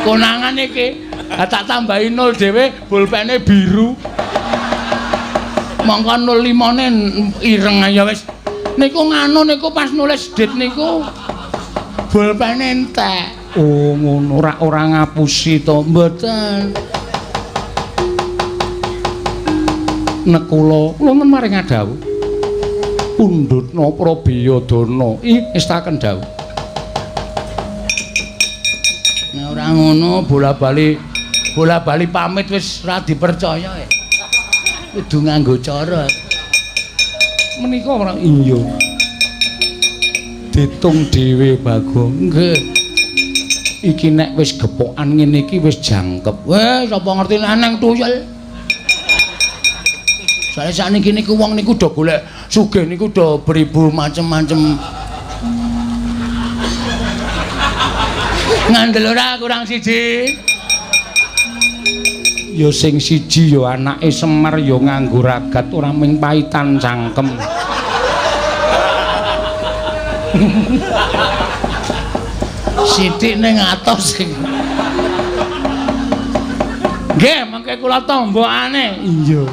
Konangan iki. Tak tambahi 0 dhewe bolpene biru. Mongko 05-ne ireng ya wis. Niku nganu niku pas nulis dit niku bolpene entek. Oh ngono ora ngapusi to mboten. Nek kula men maring adhawu. Pundhutna Prabiyadana istaken dawuh. Nek ora ngono bola-bali pamit wis ora dipercaya. Kudu nganggo cara. Menika ora iya. Ditung dhewe Bagong. Nggih. Iki nek wis gepokan ngene iki wis jangkep. Weh, sapa ngerti neng tuyul. Soale sakniki niku wong niku do golek sugih niku do beribu macem-macem. Ngandel ora kurang siji. Ya sing siji ya anake Semar ya nganggo ragat ora ming paitan cangkem. Sithik ning atos sing. Nggih, mengke kula tombokane. Iya.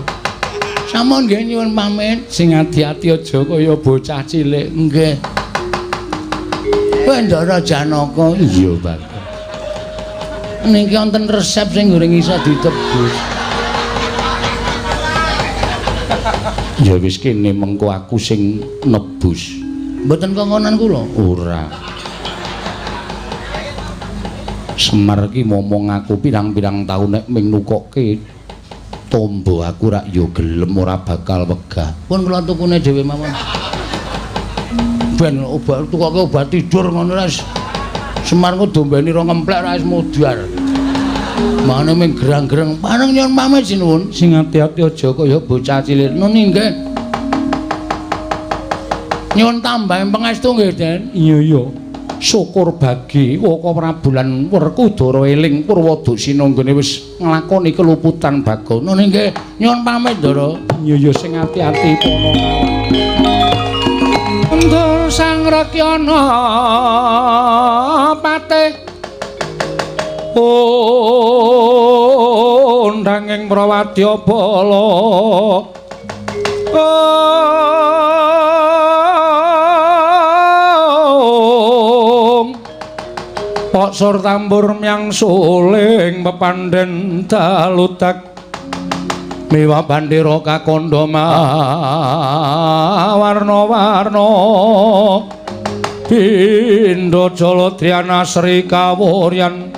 Sampun nggih nyuwun pamit. Sing ati-ati aja kaya bocah cilik. Nggih. Bendara Janaka. Iya, Pak. Niki wonten resep sing goreng iso ditebus. Ya wis kene mengko aku sing nebus. Mboten kongkonan kula. Ora. Semar ki momong aku pirang-pirang taun nek ming nukokke tombo aku rak yo gelem ora bakal wegah. Pun kula tukune dhewe mawon. Ben obat tukoke obat tidur ngono ras. Semar ku dombeni ro ngemplek ra wis mudhar. Mane ming gerang-gerang pareng nyuwun pamit sinuwun. Sing ati-ati aja kaya bocah cilik. Nuni nggih. Nyuwun tambahi pangestu nggih, Den. Iya iya. Syukur bagi Waka Prabulan Werkudara eling Purwadasina nggone wis nglakoni keluputan Bagong. Nuni nggih, nyuwun pamit, Ndara. Iya iya sing ati-ati pono kawan. Undur sang Rakyana patih undanging Prawadya Bala Pok sur tambur myang suling pepandhen dalutak miwa bandira kakandha warna-warna pindha Jaladhyana Sri Kawuryan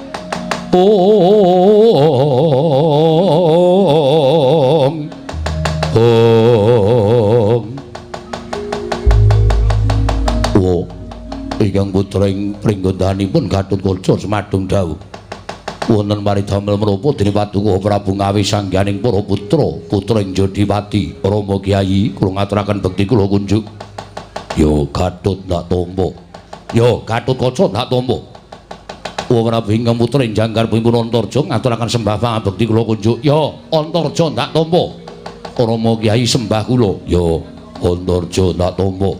Ingkang putra ing pringgondanipun Gatotkaca Semadung dawuh wonten maridamel menapa dening Paduka Prabu Ngawi sangganing para putra ing Jodiwati Rama Kyai kula ngaturaken bekti kula kunjuk ya Gatot ndak tampa ya Gatotkaca ndak tampa Prabu ingkang putra ing Jangkar Pimpun Antarja ngaturaken sembah pangabekti kula kunjuk ya Antarja ndak tampa Rama Kyai sembah kula ya Antarja ndak tampa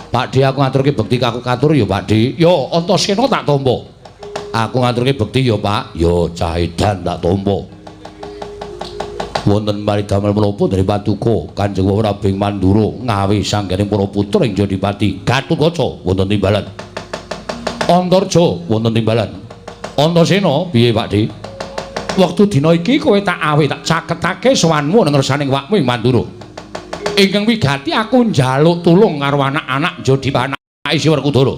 Pakde aku ngaturke bekti kaku katur ya Pakde. Ya Antasena tak tampa. Aku ngaturke bekti ya Pak. Ya Cahedan tak tampa. Wonten maridamel menapa dari Paduka Kanjeng Prabu Mandura Ngawi sangganing para putra ing Jodipati Gatotkaca wonten timbalan. Antarja wonten timbalan. Antasena piye Pakde? Wektu dina iki kowe tak awe tak caketake sowanmu ning ngarsaning wakmu ing Mandura. Ingkang wigati aku njaluk tulung karo anak-anak Jodipati Isi Werkudara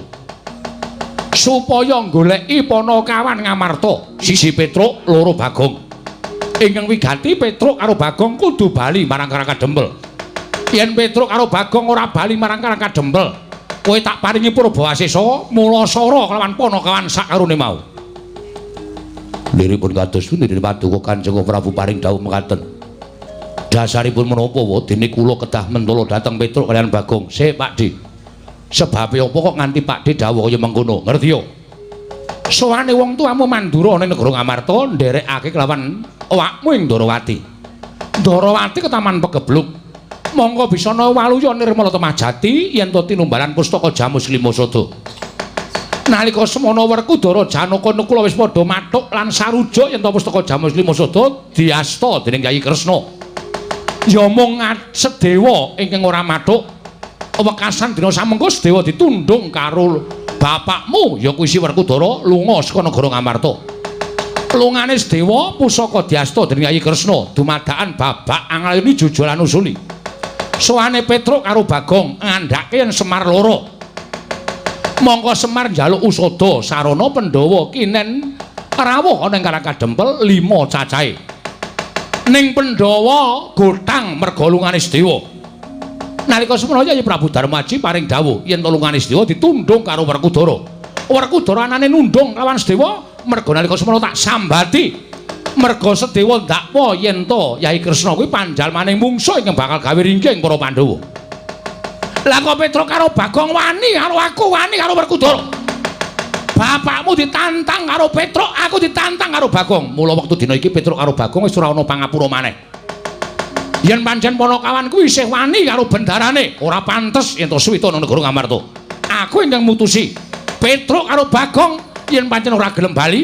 supaya goleki Panakawan Ngamarta siji Petruk loro Bagong. Ingkang wigati Petruk karo Bagong kudu bali marang Karangka Dempel. Yen Petruk karo Bagong ora bali marang Karangka Dempel, kowe tak paringi Purbawasesa Mulasara kelawan Panakawan sakarone mau. Liripun kados pundi Paduka Kanjeng Prabu paring dawuh mekaten. Dasaripun menapa dene kula kedah mentala dhateng Petruk kaliyan Bagong. Sik Pakde. Sebabe apa kok nganti Pakde dawuh kaya mengkono? Ngerti yo? Sowane wong tuamu Mandura ning negara Ngamarta nderekake kelawan awakmu ing Ndarawati. Ndarawati ketaman pegebluk. Monggo bisa ana waluya nirmala temah jati yen to tinumbalan pustaka Jamus Limasada. Nalika semana Werkudara Janaka Nakula wis padha mathuk lan sarujuk yen to pustaka Jamus Limasada diasta dening Kyai Kresna. Ya mung Sedewa ingkang ora mathuk. Wekasan dina samengko Sedewa ditundhung karo bapakmu ya kuwi Si Werkudara lunga saka negara Ngamarta. Lungane Sedewa pusaka diasta dening Kyai Kresna dumadakan babak anglayani jujulan usuli. Soane Petruk karo Bagong ngandhake yen Semar lara. Mongko Semar njaluk usada sarana Pandhawa kinen rawuh ana ing Karang Kadempel 5 cacahe. Ning Pandhawa gotang merga lungane Sedewa. Nalika semana Kyai Prabu Darmaji paring dawuh yen to lungane Sedewa ditundhung karo Werkudara. Werkudara anane nundhung lawan Sedewa merga nalika semana tak sambati. Merga Sedewa ndakwa yen to Kyai Kresna kuwi panjalmaning mungsuh ingkang bakal gawe ringking para Pandhawa. Lah kok Petruk karo Bagong wani karo aku wani karo Werkudara. Bapakmu ditantang karo Petruk, aku ditantang karo Bagong. Mula wektu dina iki Petruk karo Bagong wis ora ana pangapura maneh. Yen pancen Panakawan kuwi isih wani karo bendarane, ora pantes yen to suwita nang negara Ngamarta. Aku ingkang mutusi Petruk karo Bagong yen pancen ora gelem bali,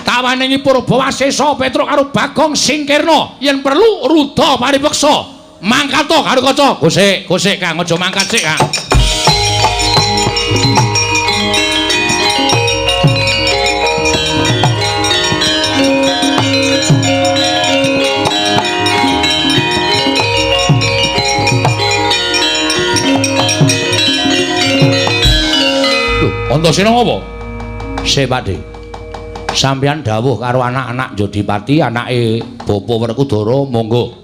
tawaningi Purbawasesa Petruk karo Bagong singkirna, yen perlu rudha paripeksa. Mangkat to karo kaca. Gosik Kang, aja mangkat sik, Kang. Antasena ngopo? Sik, Pakde. Sampeyan dawuh karo anak-anak Jodipati, anake Bapa Werkudara, monggo.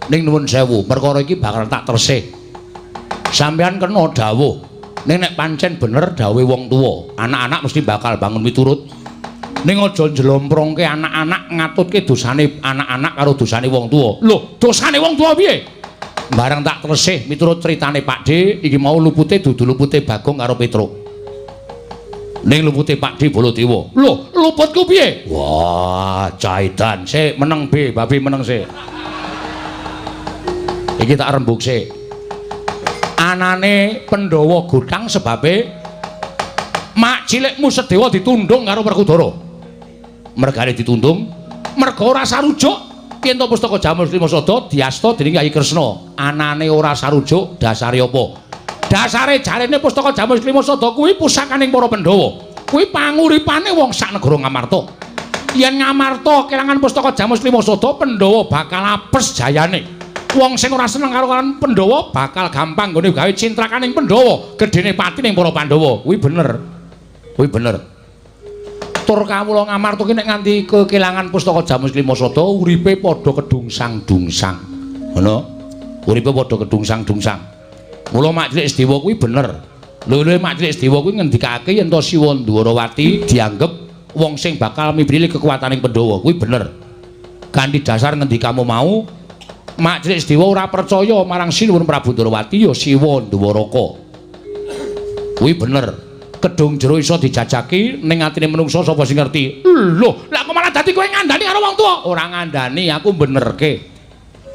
Ning nuwun sewu, perkara iki bakal tak tersih. Sampeyan kena dawuh. Ning nek pancen bener dawuhe wong tuwa, anak-anak mesti bakal bangun miturut. Ning aja njlomprongke anak-anak ngatutke dosane anak-anak karo dosane wong tuwa. Lho, dosane wong tuwa piye? Bareng tak tersih miturut critane Pakde, iki mau lupute dudu lupute Bagong karo Petruk. Ning lupute Pakde Baladewa. Lho, luputku piye? Wah, caidan. Sik meneng B, babi meneng sik. Iki tak rembug sik. Anane Pandhawa gotang sebabe mak cilikmu Sedewa ditundhung karo Werkudara. Mergane ditundhung, merga ora sarujuk yen to pustaka Jamus Limasada diasta dening Kyai Kresna. Anane ora sarujuk, dasare apa? Dasare jarene pustaka Jamus Limasada kuwi pusakaning para Pandhawa. Kuwi panguripane wong sak negara Ngamarta. Yen Ngamarta kelangan pustaka Jamus Limasada, Pandhawa bakal apes jayane. Wong sing ora seneng karo Pandhawa bakal gampang nggone gawe cintrakaning Pandhawa, gedene pati ning para Pandhawa. Kuwi bener. Kuwi bener. Tur kawula Ngamarta ki nek nganti kekilangan pustaka Jamus Limasada, uripe padha kedungsang-dungsang. Ngono? Uripe padha kedungsang-dungsang. Mula Mak Cilik Sedewa kuwi bener. Lho Mak Cilik Sedewa kuwi ngendikake yen to Siwa Ndwarawati dianggep wong sing bakal mibrili kekuataning Pandhawa. Kuwi bener. Kanthi dasar ngendikamu mau, Mak Cilik Sedewa ora percaya marang Sinuwun Prabu Ndwarawati ya Siwa Ndwaraka. Kuwi bener. Kedung jero iso dijajaki ning atine menungsa sapa sing ngerti. Lho, lah kok malah dadi kowe ngandani karo wong tuwa? Ora ngandani, aku benerke.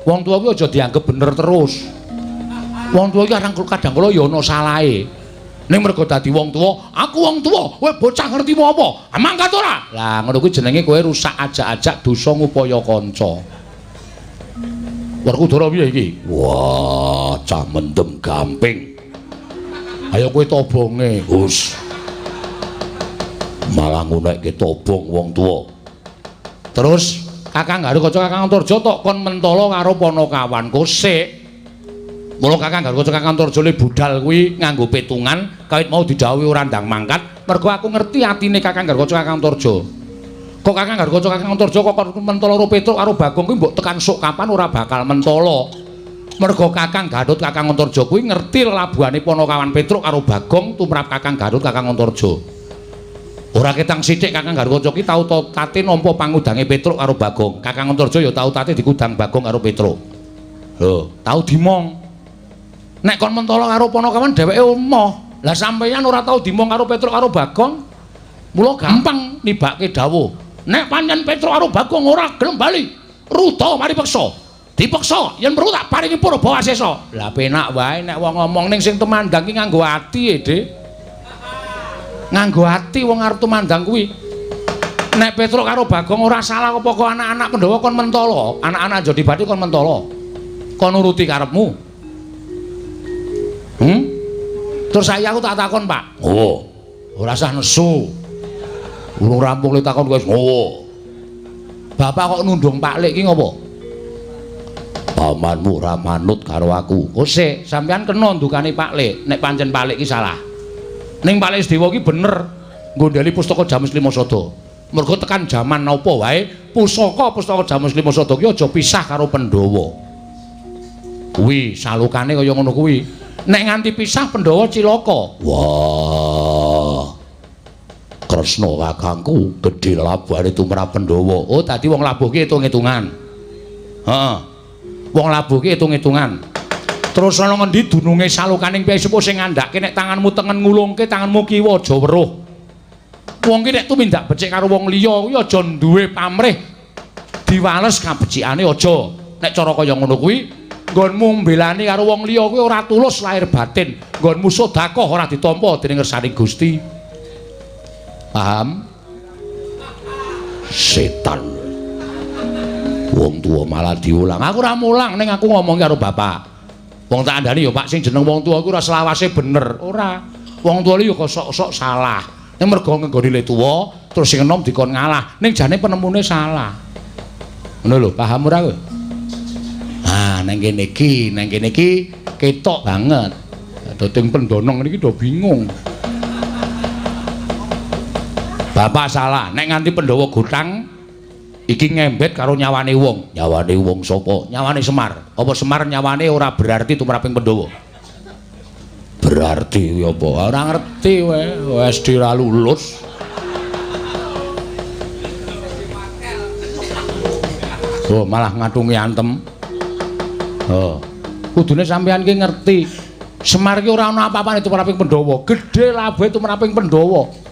Wong tuwa kuwi aja dianggep bener terus. Wong tuwa iki kadang kala ya ana salahe. Ning mergo dadi wong tuwa, aku wong tuwa, kowe bocah ngertimu apa? Mangkat ora? Lah ngono kuwi jenenge kowe rusak ajak-ajak dosa ngupaya kanca. Werkudara piye iki? Wah, cah mendem gamping. Ayo kowe tobonge, Gus. Malah ngunekke tobong wong tuwa. Terus Kakang Garukaca Kakang Antarja tok kon mentala karo Panakawanku sik. Mula Kakang Garukaca Kakang Antarja le budal kuwi nganggo petungan kawit mau didhawuhi ora ndang mangkat, mergo aku ngerti atine Kakang Garukaca Kakang Antarja. Kok Kakang Garukaca Kakang Antarja kok mentala karo Petruk karo Bagong kuwi mbok tekan sok kapan ora bakal mentala. Mergo Kakang Gatut Kakang Antarja kuwi ngerti labuhane Panakawan Petruk karo Bagong tumrap Kakang Gatut Kakang Antarja. Ora ketang sithik Kakang Garukaca ki tau tate nampa pangudange Petruk karo Bagong. Kakang Antarja ya tau tate dikudang Bagong karo Petruk. Lho, tau dimong. Nek kon mentala karo Panakawan dheweke emoh. Lah sampeyan ora tau dimong karo Petruk karo Bagong. Mula gampang nibake dawuh. Nek pancen Petruk karo Bagong ora gelem bali, rudha maripeksa. Dipeksa yen perlu tak paringi Purbawasesa. Lah penak wae nek wong ngomong ning sing temandang ki nganggo ati, Dik. nganggo ati wong arep tumandang kuwi. Nek Petruk karo Bagong ora salah apa kok anak-anak Pandhawa kon mentala, anak-anak Jodibati kon mentala. Kon nuruti karepmu. Terus saya aku tak takon, Pak. Oh, ora usah nesu. Urung rampung le takon wis ngowo. Bapak kok nundung Pak Lek iki ngopo? Pamanmu ora manut karo aku. Oh, sik, sampean kena ndukane Pak Lek, nek pancen Pak Lek iki salah. Ning Pak Lek Sedewa iki bener nggondheli pustaka Jamus Lima Sada. Mergo tekan jaman napa wae, pustaka Jamus Lima Sada ki aja pisah karo Pandhawa. Kuwi salukane kaya ngono kuwi. Nek nganti pisah Pandhawa cilaka. Wah. Kresna kakangku gedhe labane tumrap Pandhawa. Oh, dadi wong labuh ki itung-itungan. Heeh. Wong labuh ki itung-itungan. Terus ana ngendi dununge salukaning Kyai Sepuh sing ngandhake nek tanganmu tengen ngulungke tanganmu kiwa aja weruh. Wong ki nek tumindak becik karo wong liya kuwi aja duwe pamrih. Diwales kabecikane aja. Nek cara kaya ngono kuwi, nggonmu mbelani karo wong liya kuwi ora tulus lahir batin. Nggonmu sedekah ora ditampa dening ngersani Gusti. Paham? Setan. Wong tuwa malah diulang. Aku ora mulang ning aku ngomong karo bapak. Wong tak andani ya Pak sing jeneng wong tuwa kuwi ora selawase bener. Ora. Wong tuwa iki kok sok-sok salah. Ning mergo nggone le tuwa terus sing enom dikon ngalah. Ning jane penemune salah. Ngono lho, paham ora kowe? Ah, nang kene iki ketok banget. Dating pendonong niki do bingung. Bapak salah, nek nganti Pandhawa gotang iki ngembet karo nyawane wong. Nyawane wong sapa? Nyawane Semar. Apa Semar nyawane ora berarti tumraping Pandhawa? Berarti apa? Ora ngerti wae, wis ora lulus. Oh, malah ngatungi antem. Oh. Kudune sampeyan ki ngerti. Semar ki ora ana apa-apane tumraping Pandhawa. Gedhe labuhe tumraping Pandhawa.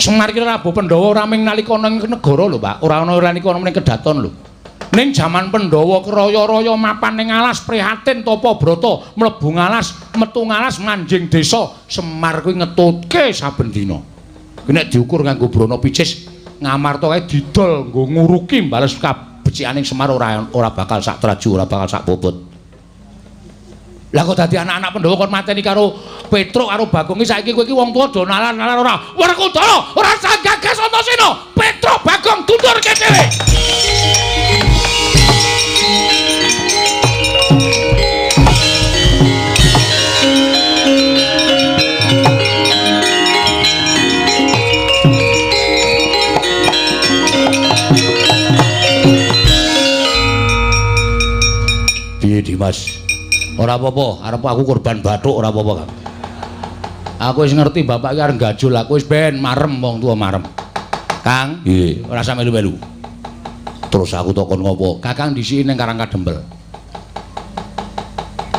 Semar ki Rabu Pandhawa ora mung nalika ning negara lho, Pak. Ora ana ora niku ning kedaton lho. Ning jaman Pandhawa kraya-raya mapan ning alas prihatin tapa brata, mlebu ngalas, metu ngalas manjing desa. Semar kuwi ngetutke saben dina. Kuwi nek diukur nganggo brana picis, ngamarta kae didol nggo nguruki mbales kabecikaning Semar ora bakal sak traju, ora bakal sak bobot. Lah kok dadi anak-anak Pandhawa kon mateni karo Petruk karo Bagong iki saiki kowe iki wong tuwa do nalan-nalan ora. Werkudara ora sagagas Antasena. Petruk Bagong dundurke dhewe. Piye Dimas? Ora apa-apa, arep aku korban bathuk ora apa-apa, Kang. Aku wis ngerti bapak iki arep gajul, aku wis ben marem wong tuwa marem. Kang, nggih, ora usah melu-melu. Terus aku takon ngopo? Kakang disiki ning Karang Kadempel.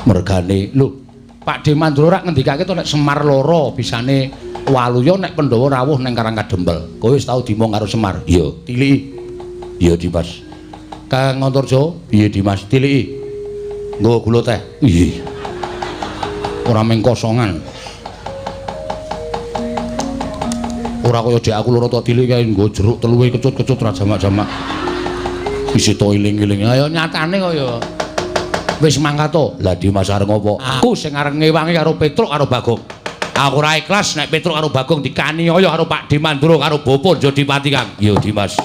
Mergane, lho, Pak De Mandura rak ngendikake to nek Semar lara bisane waluya nek Pandhawa rawuh ning Karang Kadempel. Kowe wis tau dimong karo Semar? Iya, tiliki. Iya, Dimas. Kang Antarja, piye Dimas? Tiliki. Nggo gula teh. Iya. Ora mung kosongan. Ora kaya dek aku loro tok tilik kae nggo jeruk teluwe kecut-kecut ra jamak-jamak. Isi to iling-iling. Ayo nyatane kaya wis mangkat to. Lah Dimas arep ngopo? Aku sing arep ngewangi karo Petruk karo Bagong. Aku ora ikhlas nek Petruk karo Bagong dikaniaya karo Pak Demandro karo Bapak Jodipati Kang. Yo Dimas.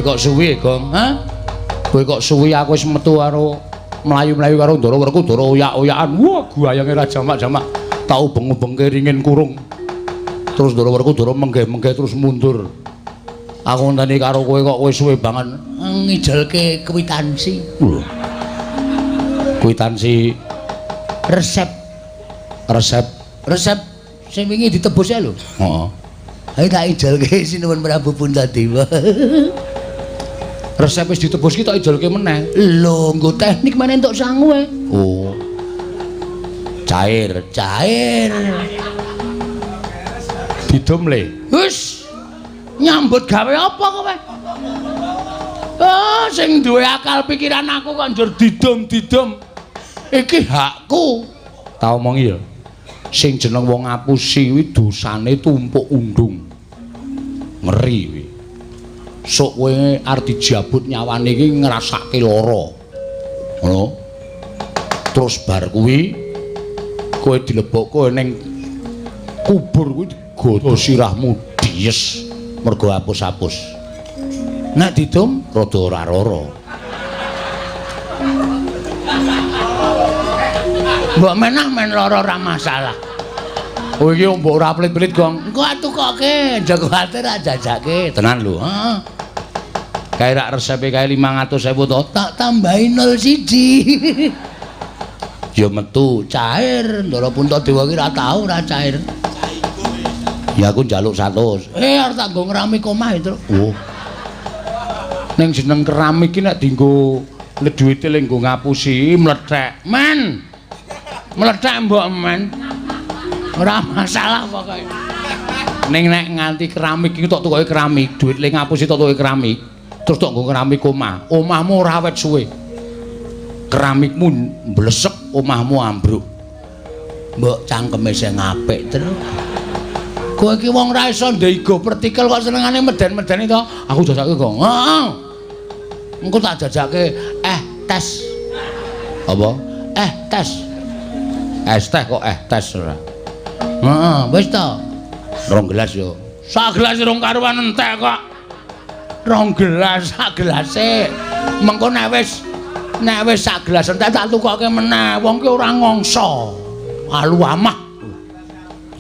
Kowe kok suwi, Gong? Hah? Kowe kok suwi aku wis metu karo mlayu-mlayu karo Ndara Werkudara oyak-oyakan. Wah, guayange ra jamak-jamak. Tau beng-bengke ringin kurung. Terus Ndara Werkudara menggeh-menggeh terus mundur. Aku ngenteni karo kowe kok kowe suwe banget ngijelke kwitansi. Kwitansi resep sing wingi ditebus ya lho. Heeh. Ayo tak ijelke sinuwun Prabu Puntadewa. Resep wis ditebus ki tak ijelke meneh. Lho, nggo teknik meneh entuk sangu e. Oh. Cair. Didom le. Wis nyambut gawe apa kowe? Oh, sing duwe akal pikiran aku kok njur didom-didom. Iki hakku. Tak omongi ya. Sing jeneng wong ngapusi kuwi dosane tumpuk undung. Ngeri kuwi. Sok kowe arep dijabut nyawane iki ngrasake lara. Ngono. Terus bar kuwi kowe dilebokke ning kubur kuwi digodho sirahmu dies mergo hapus-hapus. Nek didom rada ora lara. Mbok menah men lara ora masalah. Oh iki mbok ora pelit-pelit, Gong. Engko atukoke, jago ate ra jajake. Tenan lho, heeh. Kae rak resepe kae 500.000 to. Tak tambahi 01. Ya metu cair, Ndara Puntadewa ki ra tau ora cair. Ya aku njaluk 100. Arep tak nggo ngeramik omah itu. Oh. Ning jeneng keramik ki nek dienggo duwite le nggo ngapusi mlethek. Men. Mlethek mbok men. Ora masalah pokoke. Ning nek nganti keramik iki tok tukoke keramik, duit le ngapusi tok tukoke keramik. Terus tok nggo keramik omah. Omahmu ora awet suwe. Keramikmu mblesek, omahmu ambruk. Mbok cangkeme sing apik terus. Kowe iki wong ra iso ndego partikel kok senengane meden-medeni to. Aku jajake kok. Heeh. Engko tak jajake tes. Apa? Tes. Es teh kok tes ora. Heeh, wis to. 2 gelas yo. Sak gelas rong karuan entek kok. 2 gelas, sak gelase. Mengko nek wis sak gelas entek tak tukoke meneh. Wong ki ora ngongso. Alu amah.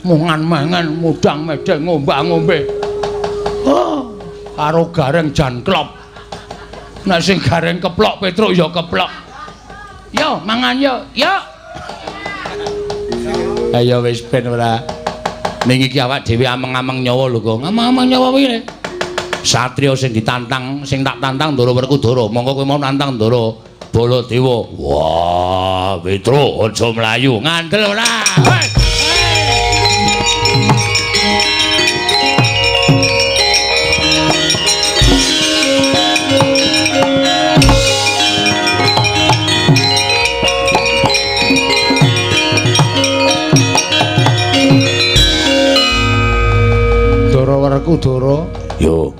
Mungan mangan mudang medeng ngombak-ngombe. Oh, karo gareng jan klop. Nek sing gareng keplok Petruk ya keplok. Yo mangan yo. Yo. Ayo wis ben ora. Ning iki awak dhewe ameng-ameng nyawa lho, Kong. Ameng-ameng nyawa kuwi. Satriya sing ditantang, sing tak tantang Ndara Werkudara. Monggo kowe mau nantang Ndara Baladewa. Wah, Petruk aja mlayu. Ngandel ora. Werkudara, yo.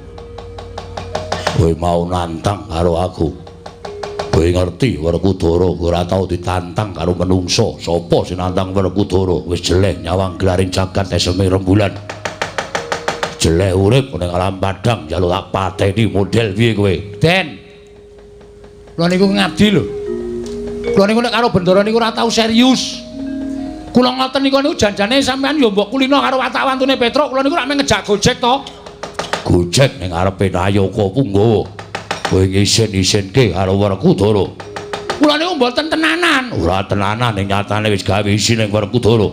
Kowe mau nantang karo aku. Kowe ngerti Werkudara ora tau ditantang karo menungso. Sapa sing nantang Werkudara? Wis jelek nyawang gelaring jagat eseme rembulan. Jelek urip ning alam padang njaluk tak pateni model piye kowe? Den. Kula niku ngabdi lho. Kula niku nek karo bendara niku ora tau serius. Kula ngoten niku janjane sampean ya mbok kulino karo watak-wantune Petruk, kula niku rak ngejak Gojek to. Gojek ning arepe Nayaka Punggawa. Kowe ngisin-isinke karo Werkudara. Kula niku mboten tenanan. Ora tenanan ning nyatane wis gawe isin ning Werkudara.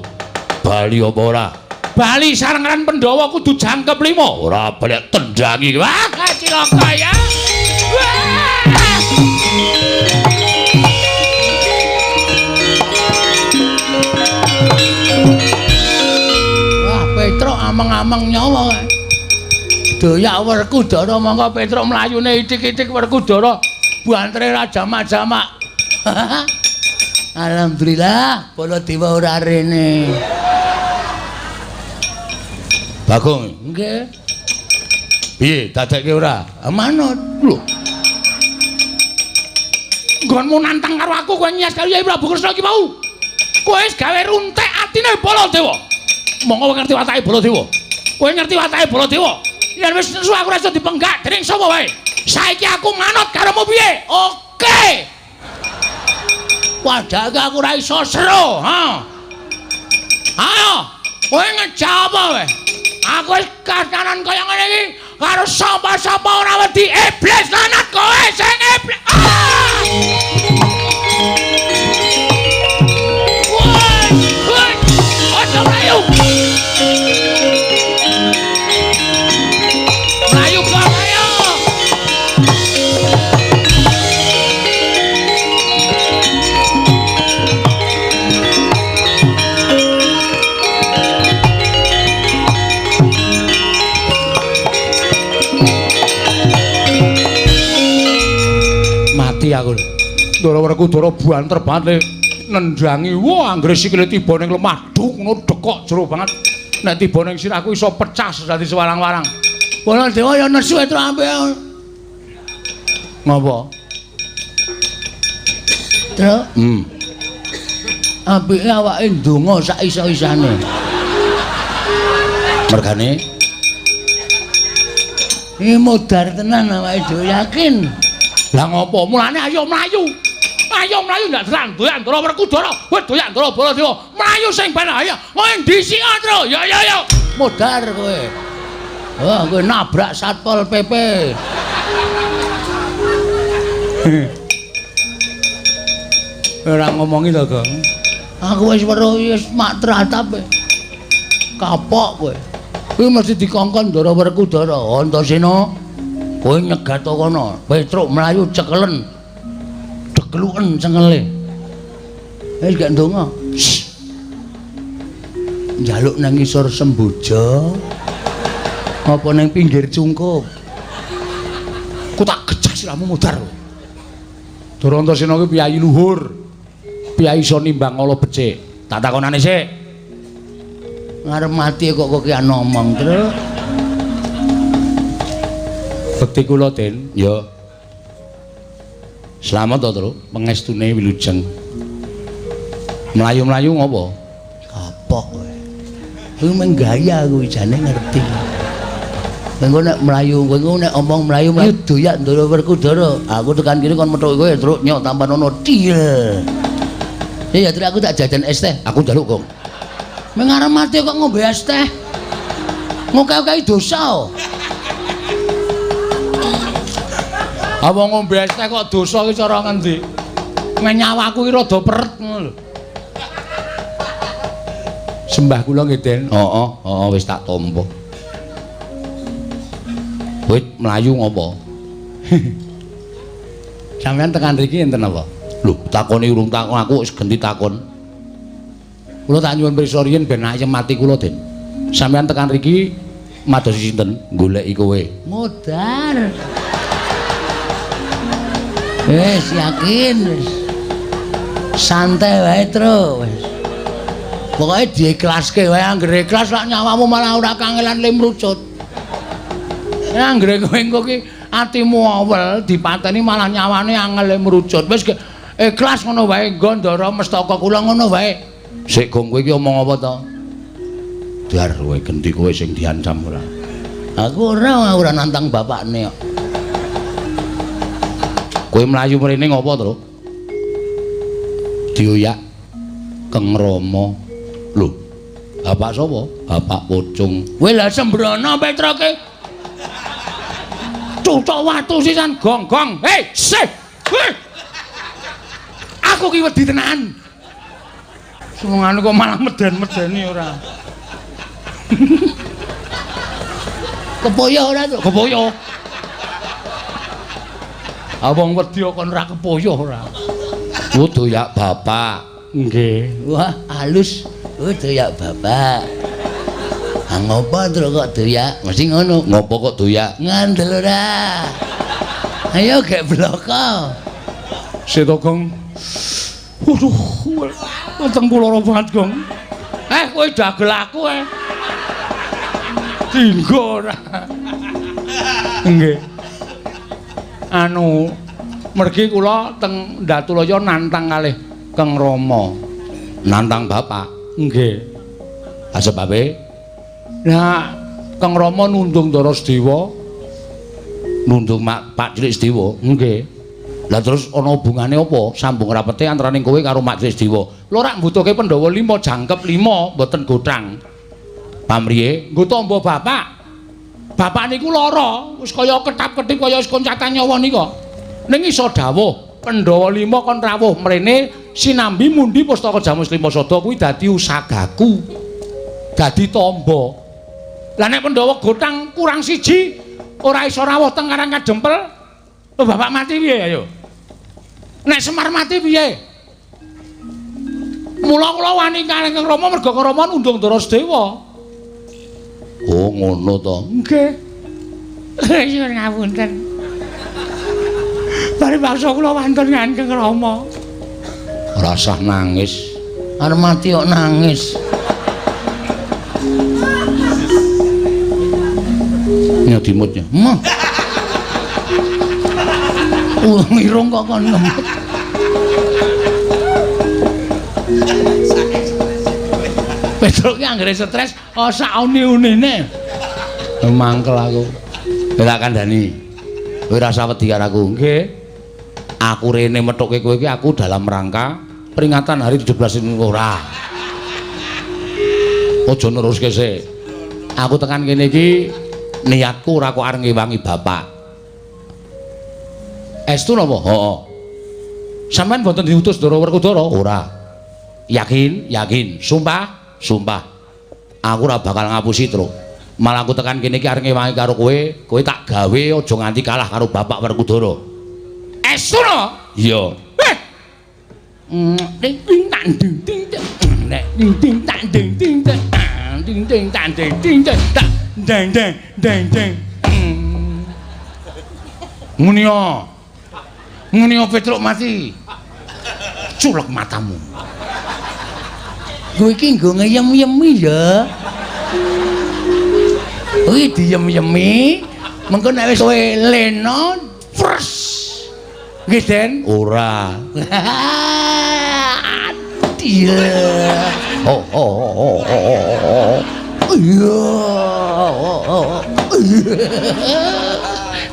Bali apa ora? Bali sarengan Pandhawa kudu jangkep 5. Ora balek tendangi. Wah, cilaka ya. Petruk ameng-ameng nyawa kae. Doyak Werkudara mongko Petruk mlayune itik-itik Werkudara bantre ra jamak-jamak. Alhamdulillah Baladewa ora rene. Bagong, nggih. Piye dadekke ora? Manut. Lho. Nggonmu nantang karo aku kowe nyas karo Kyai Prabu Kresna iki mau. Kowe wis gawe runtek atine Baladewa. Monggo ngerti watake Baladewa. Kowe ngerti watake Baladewa. Yen wis nesu aku ora iso dipenggak dening sapa wae. Saiki aku manut karomu piye? Oke. Padahal aku ora iso sero, ha. Ayo, kowe ngejawab wae. Aku wis katanan kaya ngene iki karo sapa-sapa ora wedi iblis lanat kowe sing iblis. Woi, ojo mlayu. Mlayu kok ayo. Aku Ndara Werkudara banter banget nendhangi wah anggere sikile tiba ning lemah duk ngono dekok jero banget nek tiba ning sirahku iso pecah dadi sewarang-warang Baladewa ya nesu itu ambil ngapa Tru apike awake ndonga sak iso-isane mergane iki modar tenan awake dhewe yakin. Lah ngopo? Mulane ayo mlayu. Ayo mlayu ndak doyan Ndara Werkudara. Wis doyan Ndara Baladewa. Mlayu sing ben ayo. Kowe ndi sik, Tru? Ya ya ya. Modar kowe. Wah, kowe nabrak Satpol PP. Ora ngomongi to, Gong. Aku wis weruh wis mak tratap. Kapok kowe. Kuwi mesti dikongkon Ndara Werkudara. Antasena kowe nyegat kono, Petruk mlayu cekelen. Degluken cengele. Wis gak ndonga. Njaluk nang ngisor Semboja. Apa nang pinggir cungkup. Ku tak gejah siramu mudar. Ndara Antasena kuwi piyayi luhur. Piyayi iso nimbang ala becik. Tak takonane sik. Ngarep mati kok ki ngomong, Tru. Bekti kula Den, ya. Slamet to, Tru, pangestune wilujeng. Mlayu-mlayu ngopo? Kapok kowe. Kuwi menggaya kuwi jane ngerti. Engko nek mlayu, engko nek omong mlayu doyak Ndara Werkudara. Aku tekan kene kon metu kowe, Tru, nyok tampan ono til. Ya, Tru, aku tak jajan es teh, aku njaluk, Gong. Mengarep mati kok ngombe es teh. Ngoke-oke dosa. Apa ngombe es teh kok dosa iki cara ngendi? Nyawaku iki rada peret ngono lho. Sembah kula nggih, Den. Heeh, wis tak tampa. Wit mlayu ngopo? Sampeyan tekan mriki enten apa? Lho, takoni urung takon aku wis ganti takon. Kula tak nyuwun pirsa riyin ben ayem mati kula, Den. Sampeyan tekan mriki madosi sinten? Goleki kowe. Modar. Wis yakin wis. Santai wae, Tru, wis. Pokoke diiklaske wae, anggere ikhlas lak nyawamu malah ora kangelan limrucut. Anggere kowe engko ki atimu awel dipateni malah nyawane angel limrucut. Wis ikhlas ngono wae, nggo Ndara Mestaka kula ngono wae. Sik Gong kowe iki omong apa to? Dar kowe genti kowe sing diancam ora. Aku ora nantang bapakne kok. Kowe mlayu mrene ngopo, Tru? Dioyak Keng Rama. Lho, bapak sapa? Bapak Pocong. Kowe lha sembrono Petroke. Cucuk watu sisan gong-gong. Hei, sih. Aku ki wedi tenan. Semongane kok malah meden-medeni ora. Kepoyo ora, Tru? Kepoyo. Awong wedi kok ora kepoyo ora. Doyak bapak. Nggih. Wah, halus. Doyak bapak. Ngopo Tru kok doyak? Mesti ngono. Ngopo kok doyak? Ngandel ora. Ayo gek bloko. Sik to, Gong. Waduh, weteng kula ora banget, Gong. Kowe dagel aku Dinggo ora. Nggih. Anu, mergi kula teng Ndatulaya nantang kalih Keng Rama. Nantang bapak? Nggih. Lah sebabe? Lah Keng Rama nundung Ndara Sedewa nundung Pak Cilik Sediwa. Nggih. Lah terus ana hubungane apa? Sambung rapete antaraning kowe karo Mak Cilik Sediwa. Lho rak mbutuhke Pandhawa 5 jangkep 5 mboten gothang. Pamriye, nggo tamba bapak. Bapak niku lara, wis kaya ketap-ketip kaya wis koncatan nyawa nika. Ning iso dawuh, Pandhawa 5 kon rawuh mrene sinambi mundi pustaka Jamus Lima Sada kuwi dadi usagaku. Dadi tamba. Lah nek Pandhawa gothang kurang siji ora iso rawuh teng Karang Kadempel. Lho bapak mati piye ayo? Nek Semar mati piye? Mula kula wani Kanjeng Rama merga Rama nundung Ndara Sedewa. Oh ngono to. Nggih. Nyuwun ngapunten. Bari baksa kula wonten Kanjeng Rama. Ora usah nangis. Arep mati kok nangis. Ya dimutnya. Mirung kok kon ngemut. Petruk ki anggere stres, sak uni-unine. Mangkel aku. Tak kandhani. Kowe rasa wedi karo aku, nggih. Aku rene methuke kowe iki aku dalam rangka peringatan hari 17 ini ora. Aja neruske sik. Aku tekan kene iki niatku ora kok arep ngewangi bapak. Estu napa? Heeh. Sampeyan mboten diutus Ndara Werkudara? Ora. Yakin? Yakin. Sumpah? Sumpah. Aku ora bakal ngapusi tru. Malah aku tekan kene iki arep ngewangi karo kowe tak gawe aja nganti kalah karo bapak Werkudara. Estu no? Iya. Ding ding tang ding ding nek ding ding tang ding ding ding ding tang ding ding tak deng deng deng deng. Munio. Munio Petruk mati. Culek matamu. Kowe iki nggo ngeyem-yemi ya. Kowe diyem-yemi, mengko nek wis kowe lena, pres. Nggih, Den? Ora. Iya. Oh. Iya.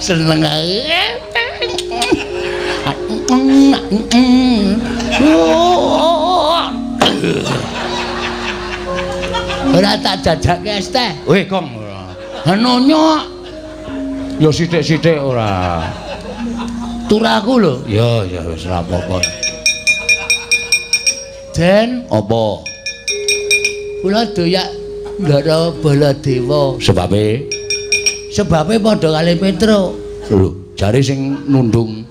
Seneng ae. Ora tak jajake es teh. Weh, Kong. Anonya ya sithik-sithik ora. Turaku lho. Ya wis ora apa-apa. Den, apa? Kula doyak Ndara Baladewa. Sebabe? Sebabe padha kali Petruk. Lho, jare sing nundung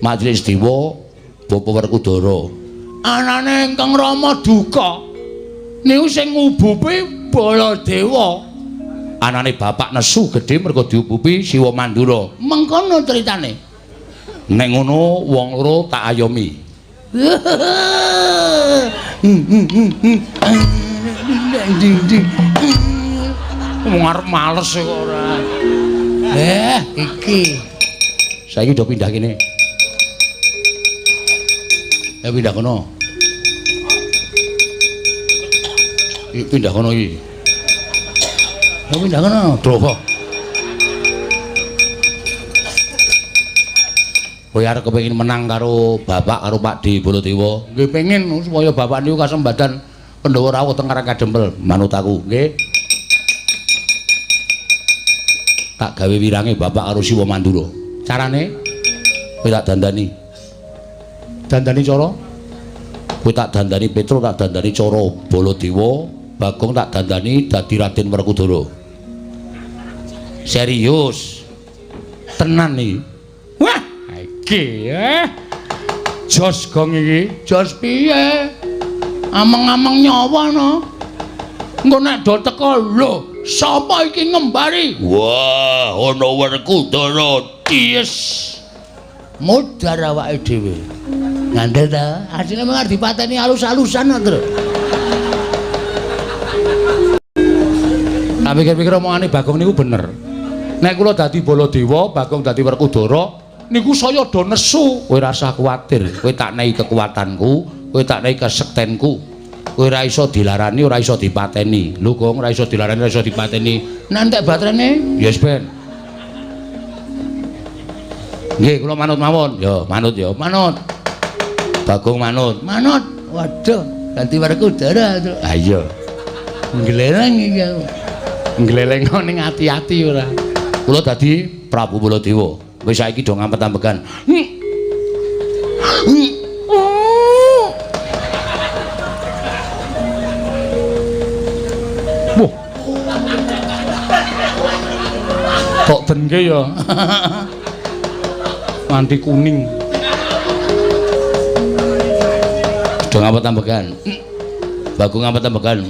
Majelis Dewa Bapak Werkudara. Anane Kang Rama duka. Niku sing ngubupi Baladewa. Anane bapak nesu gedhe merga diubupi Siwa Mandura. Mengkono critane. Nek ngono wong loro tak ayomi. Wong arep males kok ora. Iki. Saiki do pindah kene. Pindah kono. Pindah kono iki. Pindah kono, Dropo. Kowe arep kepengin menang karo bapak karo Pak Di Baladewa. Nggih pengin supaya bapak niku kasembadan Pandhawa rawuh teng Karang Kadempel, manut aku, nggih. Tak gawe wirange bapak karo Siwa Mandura. Carane kowe tak dandani. Dandani cara? Kowe tak dandani Petruk, tak dandani cara Baladewa, Bagong tak dandani dadi Raden Werkudara. Serius. Tenan iki. Wah, iki jos gong iki. Jos piye? Ameng-ameng nyawa no. Engko nek do teko lho, sapa iki ngembari? Wah, ana Werkudara ties. Mudhar awake dhewe. Ngandel ta, asline mung arep dipateni alus-alusan to. Tak pikir-pikir omongane Bagong niku bener. Nek kula dadi Baladewa, Bagong dadi Werkudara, niku saya do nesu. Kowe ora usah kuwatir, kowe tak nehi kekuatanku, kowe tak nehi kesektenku. Kowe ora iso dilarani, ora iso dipateni. Lho, Gong, ora iso dilarani, ora iso dipateni. Nek entek batrene, ya wis ben. Nggih, kula manut mawon. Ya, manut ya, manut. Bagong manut. Manut. Waduh, ganti Werkudara to. Ha iya. Gleleng iki aku. Glelengno ning ati-ati ora. Kula dadi Prabu Baladewa. Wis saiki do ngampet-ambekan. Wah. Kok denke ya. Nganti kuning. Do ngampet-ambekan. Bagong ngampet-ambekan.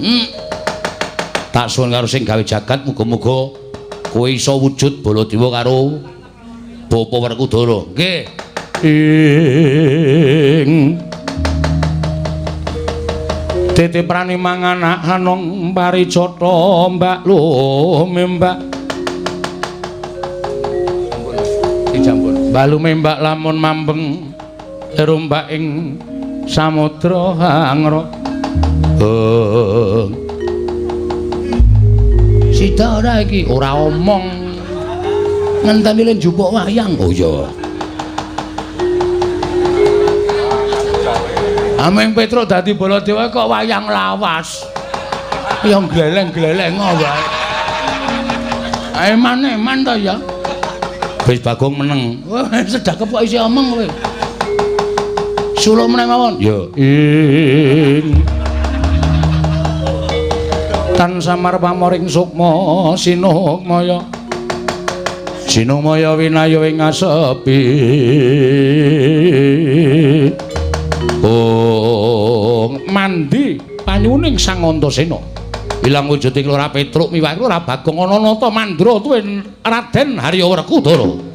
Tak suwun karo sing gawe jagat muga-muga kowe iso wujud Baladewa karo Bapa Werkudara. Nggih. Ing titiprane manganak hanong paricata mbak lumembak. Dijambon. Balu membak lamun mambeng erombak ing samudra hangra. Sida ora iki, ora omong. ngenteni len jupuk wayang. Oh iya. Ameng Petruk dadi Baladewa kok wayang lawas. Ya gleleng-gleleng wae. Eman-eman to ya. Wis Bagong meneng. Wis sedakep kok isih omong kowe. Suluk meneh mawon. Ya. Ing tan samar pamoring sukma sinukmaya. Sinukmaya winayu ing asepi. Oh, mandi panyuning Sang Antasena. Ilang wujuding Lora Petruk miwah Lora Bagong ana nata mandra tuwin Raden Harya Werkudara.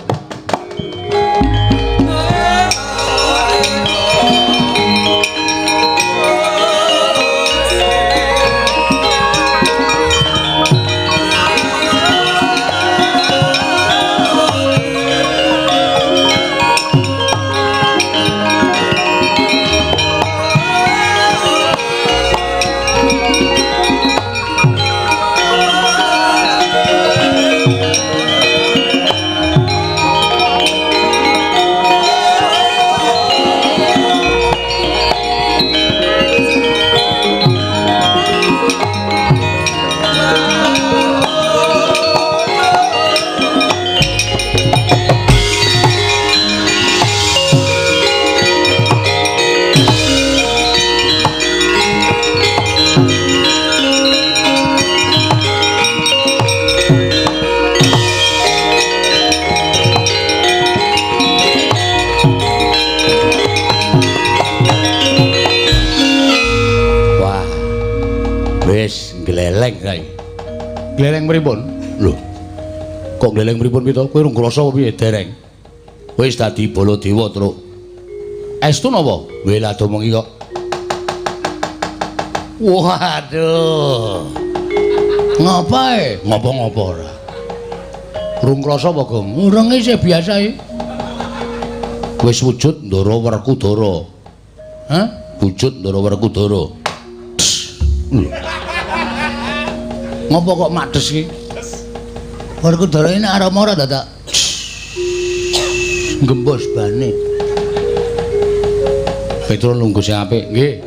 Gleleng pripun? Lho. Kok gleleng pripun pito? Kowe rung krasa apa piye dereng? Wis dadi Baladewa, Truk. Estu napa? Wela domongi kok. Waduh. Ngapae? Ngapa-ngapa ora? Rung krasa apa, Gong? Urung isih biasa iki. Wis wujud Ndara Werkudara. Hah? Wujud Ndara Werkudara. Ngopo kok madhes iki? Werkudara ini arama ora dadak. Gembos bane. Petruk nunggu sing apik, nggih.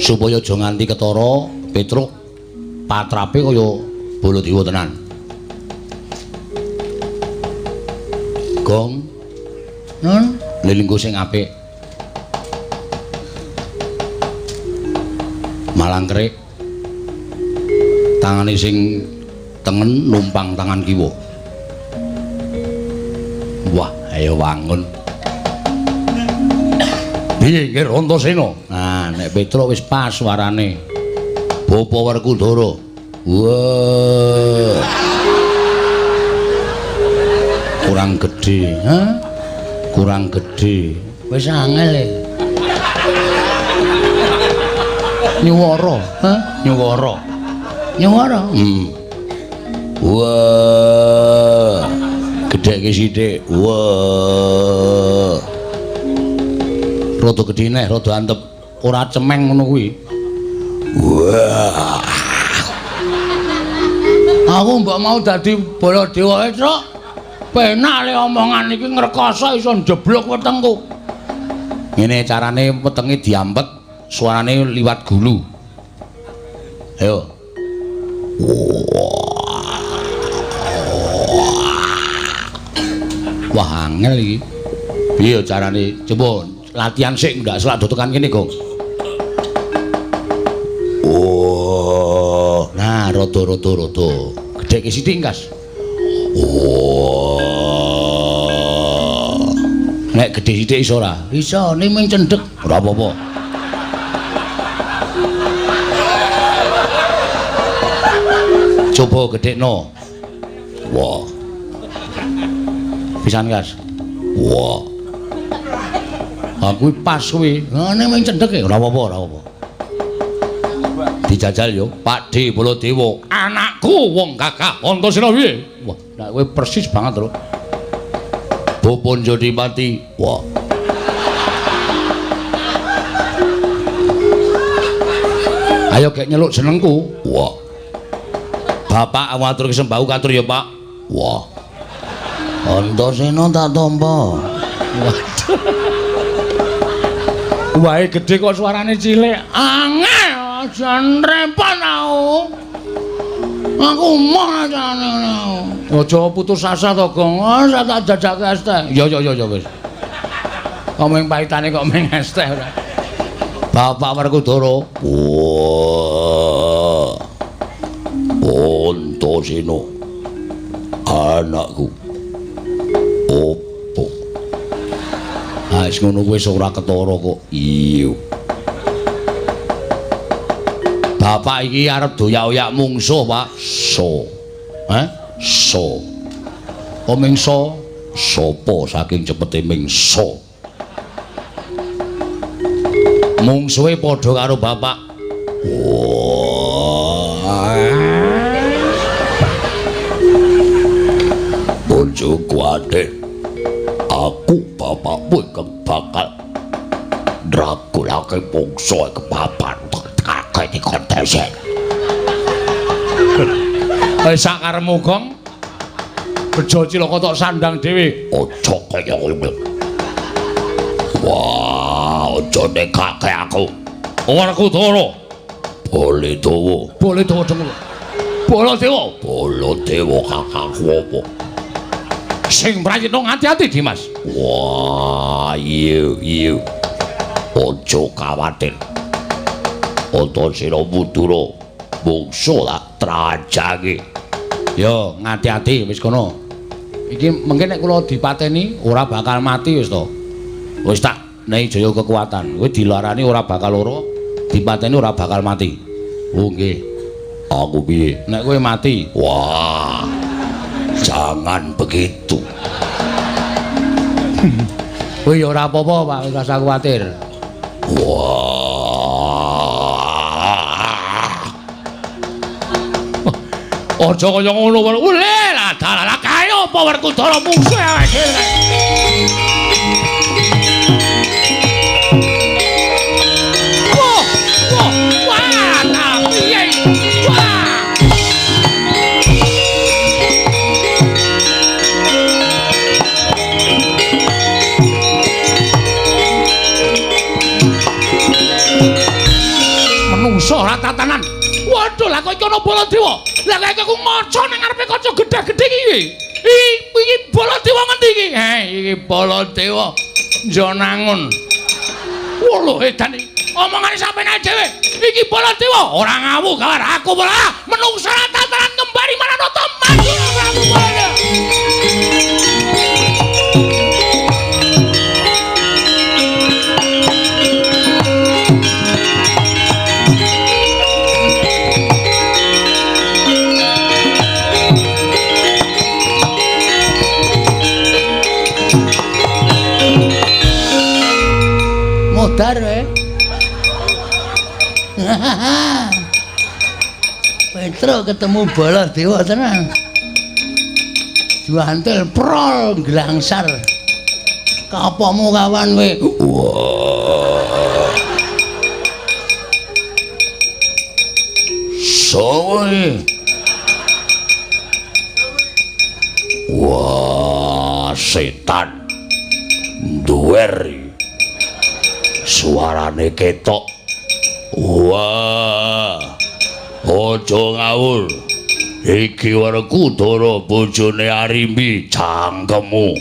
Supaya aja nganti ketara, Petruk patrape kaya Baladewa tenan. Gong. Nun, lelenggo sing apik. Malangkrik. Tangane sing tengen numpang tangan kiwa. Wah, ayo wangun. Piye nggih Antasena? Nah, nek Petruk wis pas suarane. Bapa Werkudara. Wah. Kurang gedhe, ha? Kurang gedhe. wis angel e. Nyuwara, ha? Nyuwara. Nyuwara. Wah. Gedheke sithik. Wah. Rada gedhe neh, rada antep. Ora cemeng ngono kuwi. Wah. Aku mbok mau dadi Baladewa, Truk. Penak le omongan iki ngrekoso iso njeblok wetengku. Ngene carane wetenge diampet, suarane liwat gulu. Ayo. Wah, angel iki. Piye carane? Coba latihan sik ndak selak do tekan kene, Gong. Oh, nah rada-rada. Gedheke sithik, Kas. Oh. Nek gedhe sithik iso ora? Iso, ning mung cendhek. Ora apa-apa. Coba gedhekno. Wah. Pisan, Kas. Wah. Aku pas kuwi. Ngene mung cendhek ora apa-apa, ora apa. Dijajal yo, Pakde Baladewa, anakku wong Kakak Antasena piye? Wah, nek kowe persis banget lho. Bopon jadi mati. Wah. Ayo gek nyeluk jenengku. Wah. Bapak matur kesembah katur ya, Pak. Wah. Antasena tak tampa. Waduh. Wae gedhe kok suarane cilik. Angel jan repot aku. Aku mau jane. Aja putus asa to, Gong. Ora tak jajake es teh. Ya wis. Komeng paitane kok meng es teh ora. Bapak Werkudara. Wah. Antasena. Anakku. Opo? Ah, wis ngono wis ora ketara kok. Iya. Bapak iki arep doyak-oyak mungsuh, Pak. So. So. Kok mingso? Sopo saking cepete mingso? Mungsuhe padha karo bapak. Bojoku Aden. Aku bapakmu ingkang bakal ndragulake mungsuhe kepapan kakek kontese. Wis sak karepmu, Gong. Bejo cilaka tok sandang dhewe. Aja kaya ngono. Wah, aja nekake aku. Werkudara. Baladewa. Baladewa dengul. Baladewa. Baladewa kakangku apa? Sing prayitna ati-ati, Dimas. Wah, iya. Aja kuwatir. Antasena Mundura. Mungsuh tak trajake. Yo, ngati-ati wis kono. Iki mengke nek kula dipateni ora bakal mati wis to. Wis tak nehi jaya kekuatan. Kowe dilarani ora bakal lara, dipateni ora bakal mati. Oh nggih. Aku piye? Nek kowe mati, wah. Jangan begitu. Kowe ya ora apa-apa, Pak, ora usah kuwatir. Wah. Aja kaya ngono wae. Lah dalah kaya apa Werkudara mungsuh awake dhewe. Wah, piye? Wah. Menungso ora tatanan. Waduh, lah kok iki ana Baladewa. Lah kaya aku maca nang ngarepe kaca gedhe-gedhe iki. Iki Baladewa ngendi iki? Iki Baladewa Jonangun. Wah lho edan iki. Omongane sampeyan ae dhewe. Iki Baladewa ora ngawu kawar aku malah menungsa tataran kembali Maranata maju Prabu Baladewa. Modar Petro ketemu Baladewa tenan. Juantel prol glangsar. Kapamu kawan kowe? Wah. Soe. Wah. setan duweri suarane ketok. Wah, aja ngawur. Iki Werkudara bojone Arimbi cangkemmu.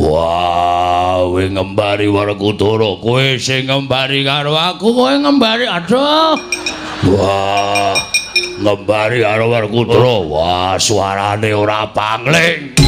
Wah, kowe ngembari Werkudara, kowe sing ngembari karo aku, kowe ngembari. Aduh. Wah, ngembari karo Werkudara. Wah, suarane ora pangling.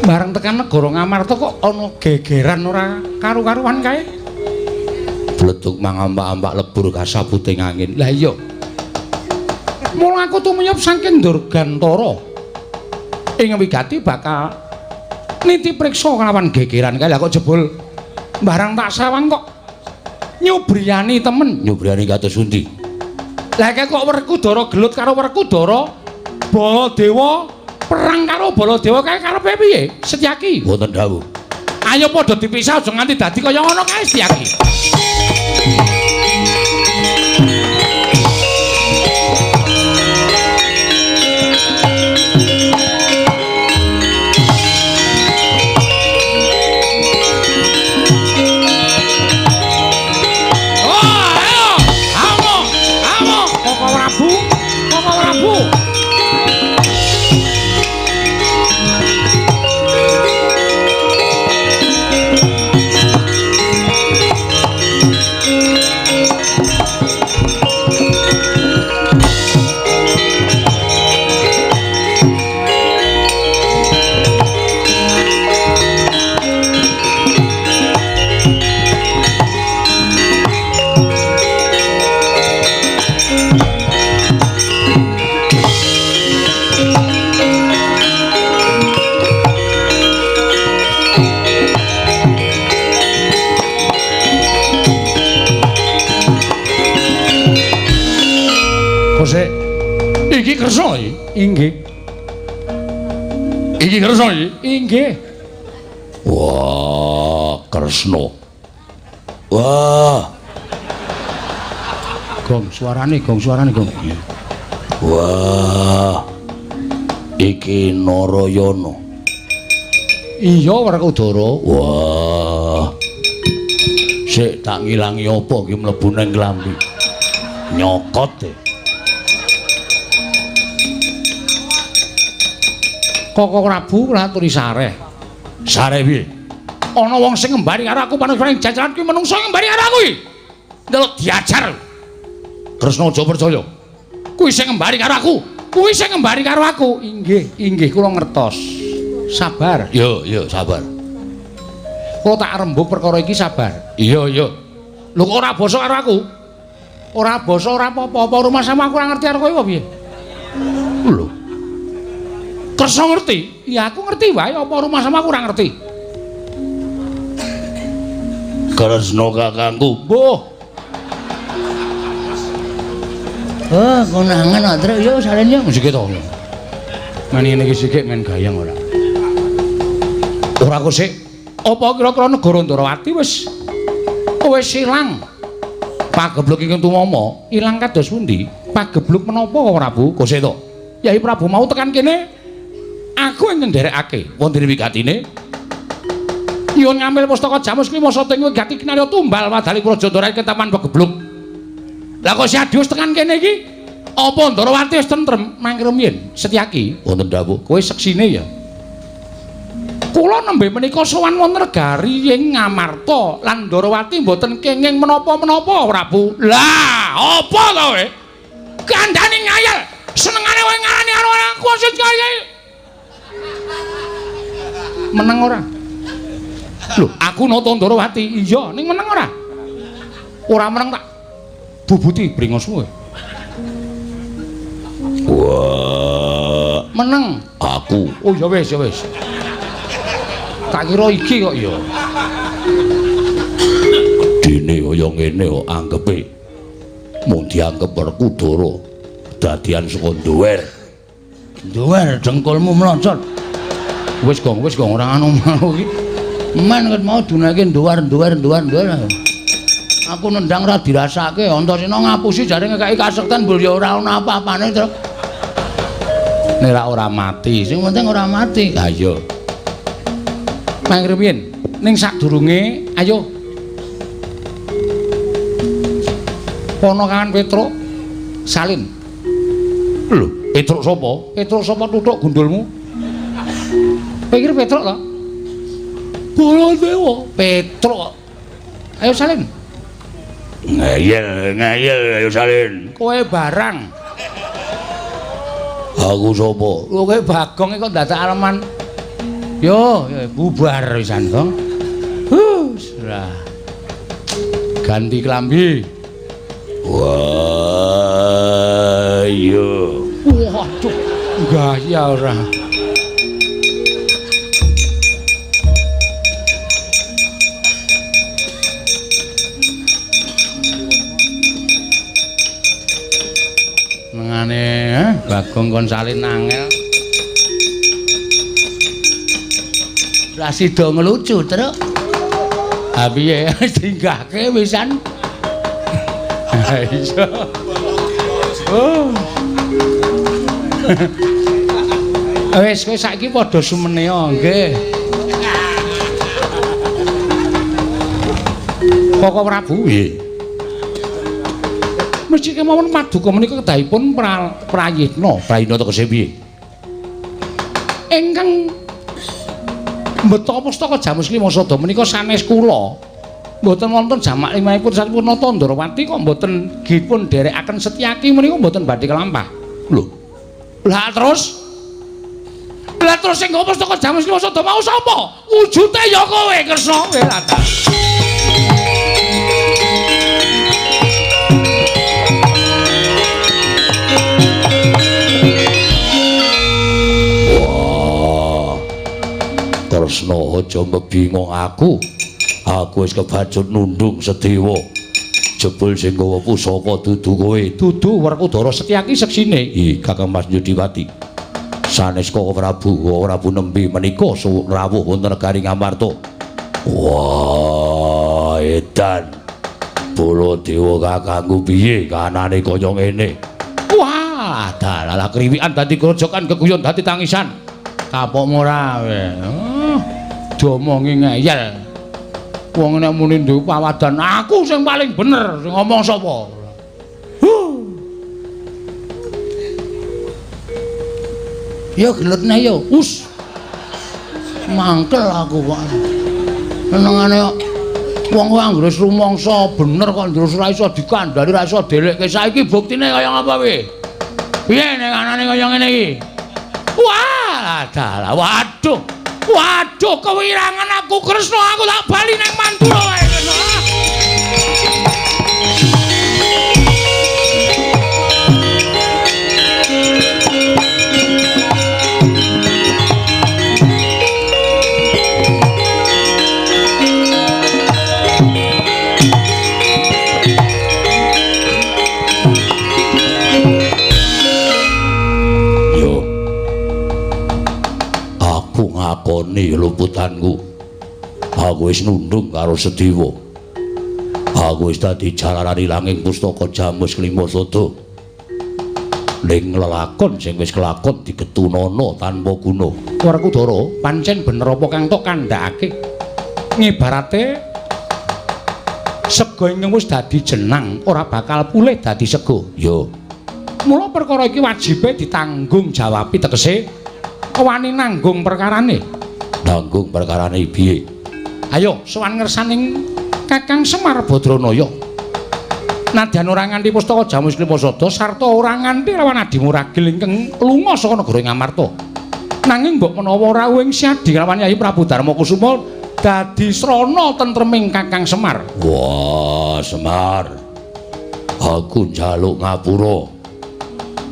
Bareng tekan negara Ngamarta kok ana gegeran ora karu-karuan kae. Bledug mangampak-ampak lebur kasabuting angin. Lah iya. Mula aku tumuyup saking Durgantara. Ing wigati bakal niti priksa kelawan gegeran kae. Lah kok jebul barang tak sawang kok nyubriyani temen. Nyubriyani kados pundi? Lah kok Werkudara gelut karo Werkudara Baladewa perang karo Baladewa kae karepe piye? Setyaki. Wonten dawuh. Ayo padha dipisah aja nganti dadi kaya ngono kae Setyaki. Iki kersa iki? Inggih. Iki kersa iki? Inggih. Wah, Kresna. Wah. Gong suarane, Gong. Wah. Iki Narayana. Iya, Werkudara. Wah. Sik tak ngilangi apa iki mlebu nang klambi. Nyokot e. Koko Prabu ngaturi sareh. Sareh piye? Ana wong sing ngembari karo aku paning jajaran kuwi menungso ngembari karo aku iki. Ndelok diajar. Kresna aja percaya. Kuwi sing ngembari karo aku. Inggih, kula ngertos. Sabar. Yo, sabar. Kok tak rembug perkara iki sabar. Iya. Lho kok ora basa karo aku? Ora basa ora apa-apa rumah sama aku ora ngerti karo kowe piye? Lho. Kresna ngerti? Ya aku ngerti wae apa rumah sama aku ora ngerti. Kresna kakangku. Mbuh. Oh, konangan Atra yo salene Sik to. Mani ngene iki sik men gayang ora. Ora kok sik. Apa kira-kira negara Ndarawati wis ilang? Pagebluk ingkang tumama ilang kados pundi? Pagebluk menapa kok Prabu? Kok sik to. Yai Prabu mau tekan kene aku yang ngenderekake wonten wigatine yen ngambil pustaka Jamus kuwi masa teng wigati kinarya tumbal wadali Praja Ndara ketaman pagebluk Lah kok si Adius tekan kene iki? Apa Ndarawati wis tentrem mangkir yen Setyaki? Wonten dawuh. Kowe seksine ya. Kula nembe menika sowan wonten negari ing Ngamarta lan Ndarawati mboten kenging menapa-menapa Prabu. Lah, apa to kowe? Kandhane ngayal. Senengane kowe ngarani karo aku Setyaki. Meneng ora? Lho, aku nata Ndarawati. Iya, ning meneng ora? Ora meneng tak bubuti bringosmu. Wah, Meneng. aku. Oh ya wis, ya wis. Tak kira iki kok ya. Dene kaya ngene kok anggepe. Mung dianggep Werkudara dadian saka nduwer. Duwer dengkulmu mlocot. Wis gong ora anu mau iki. Men ket mau dunake duwer. Aku nendang ra dirasake, Antasena ngapusi jare ngekeki kasekten mbul ya ora ana apa-apane terus. Nek ora mati, sing penting ora mati. Ha iya. Mangkir piyen? Ning sadurunge ayo. Ponokan Petruk salin. Lho, Petruk sapa? Petruk sapa tuthuk gundulmu? Pikir Petruk to? Baladewa. Petruk. Ayo salin. Ngayel ayo salin. Kowe barang. Aku sapa? Lho kowe Bagong kok dadak aleman. Yo, bubar wisan, Gong. Lah. Ganti klambi. Wah, iya. Waduh, gaya ora. Mengane, Bagong kon salin angel. Lah sida ngelucu, Truk. Ha piye dinggahke wisan? Ha iya. Oh. Wis kowe saiki padha sumenea nggih. Koko Prabu nggih. Mesti kemawon paduka menika kedahipun Prayitna. Prayitna tegese piye? Ingkang mbeta pustaka Jamus Klimasada menika sanes kula. Mboten wonten jamak limahipun sampun nata Ndarawati kok mboten dipun derekaken Setyaki menika mboten badhe kelampah. Lho. Lah terus sing nggo pustaka Jamus Klimasada mau sapa? Wujute ya kowe Kresna kowe latar. Kresna aja mbingung aku. Aku wis kebacut nundung Sedewa. Jebul sing gawa pusaka dudu kowe. Dudu Werkudara Setyaki seksine. Ih, Kakang Mas Yudiwati. Sanes Koko Prabu nembe menika rawuh wonten negari Ngamarta. Wah, edan. Baladewa kakangku piye kanane kaya ngene? Wah, dalalah kriwikan dadi grojokan keguyon dadi tangisan. Kapokmu ora we. Diomongi ngeyel. Wong nek muni duwe pawadan aku sing paling bener sing ngomong sapa? Ya gelutne ya. Us. Mangkel aku kok. Senengane wong kuwi anggere rumangsa bener kok terus ora iso dikandhani, ora iso delekke. Saiki buktine kaya ngapa piye? Piye nek anane kaya ngene iki? Wah, dalah. Waduh, kewirangan aku Kresna, aku tak bali nang Mandura wae Kresna. Ngakoni luputanku. Aku wis nundung karo Sedewa. Aku wis dadi jalarani langing pustaka Jamus Klimasada. Ning lelakon sing wis kelakon digetunana tanpa guna. Werkudara, pancen bener apa kang tok kandhakake? Ngibarate Sega ingkang wis dadi jenang ora bakal pulih dadi sega. Yo. Mula perkara iki wajibe ditanggung jawabi tegese wani nanggung perkarane. Nanggung perkarane piye? Ayo sowan ngersaning Kakang Semar Badranaya. Nadyan ora nganti pustaka jamu Sriposada sarta ora nganti lawan adimu ragil ingkang lunga saka negara Ngamarta. Nanging mbok menawa rawuh ing siadi lawan Yayi Prabu Darmakusuma dadi srana tentreming Kakang Semar. Wah, Semar. Aku njaluk ngapura.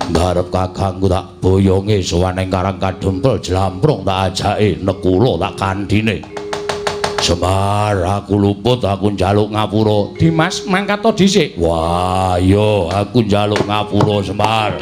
Ngarep kakangku tak boyonge sowan ing Karang Kadempel jlamprung tak ajake nekula tak kandhine. Semar, aku luput, aku njaluk ngapura. Dimas, mangkat to dhisik. Wah, yo aku njaluk ngapura, Semar.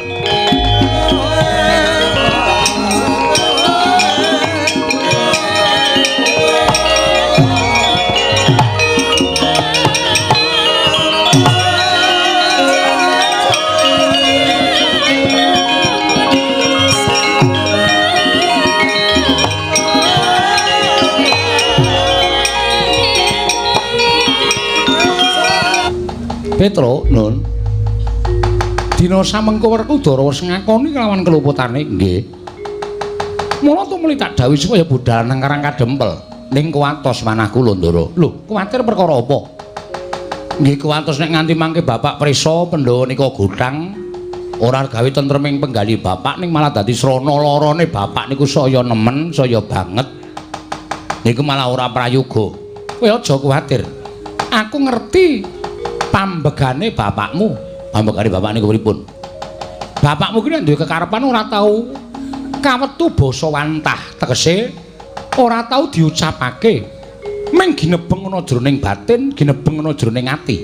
Petro, Nun. Dina samengko Werkudara wis ngakoni kelawan keluputane, nggih. Mula tumuli tak dawuhi supaya budal nang Karang Kadempel ning kuwatos manahku Londoro. Lho, kuwatir perkara apa? Nggih kuwatos nek nganti mangke Bapak Prisa Pandhawa nika gutang ora gawe tentreming penggali Bapak ning malah dadi srana larane Bapak niku saya nemen, saya banget. Niku malah ora prayoga. Kowe aja kuwatir. Aku ngerti pambegane bapakmu. Pambegane bapak niku pripun? Bapakmu ki nek duwe kekarepan ora tau kawetu basa wantah, tegese ora tau diucapake. Ming ginebeng ana jroning batin, ginebeng ana jroning ati.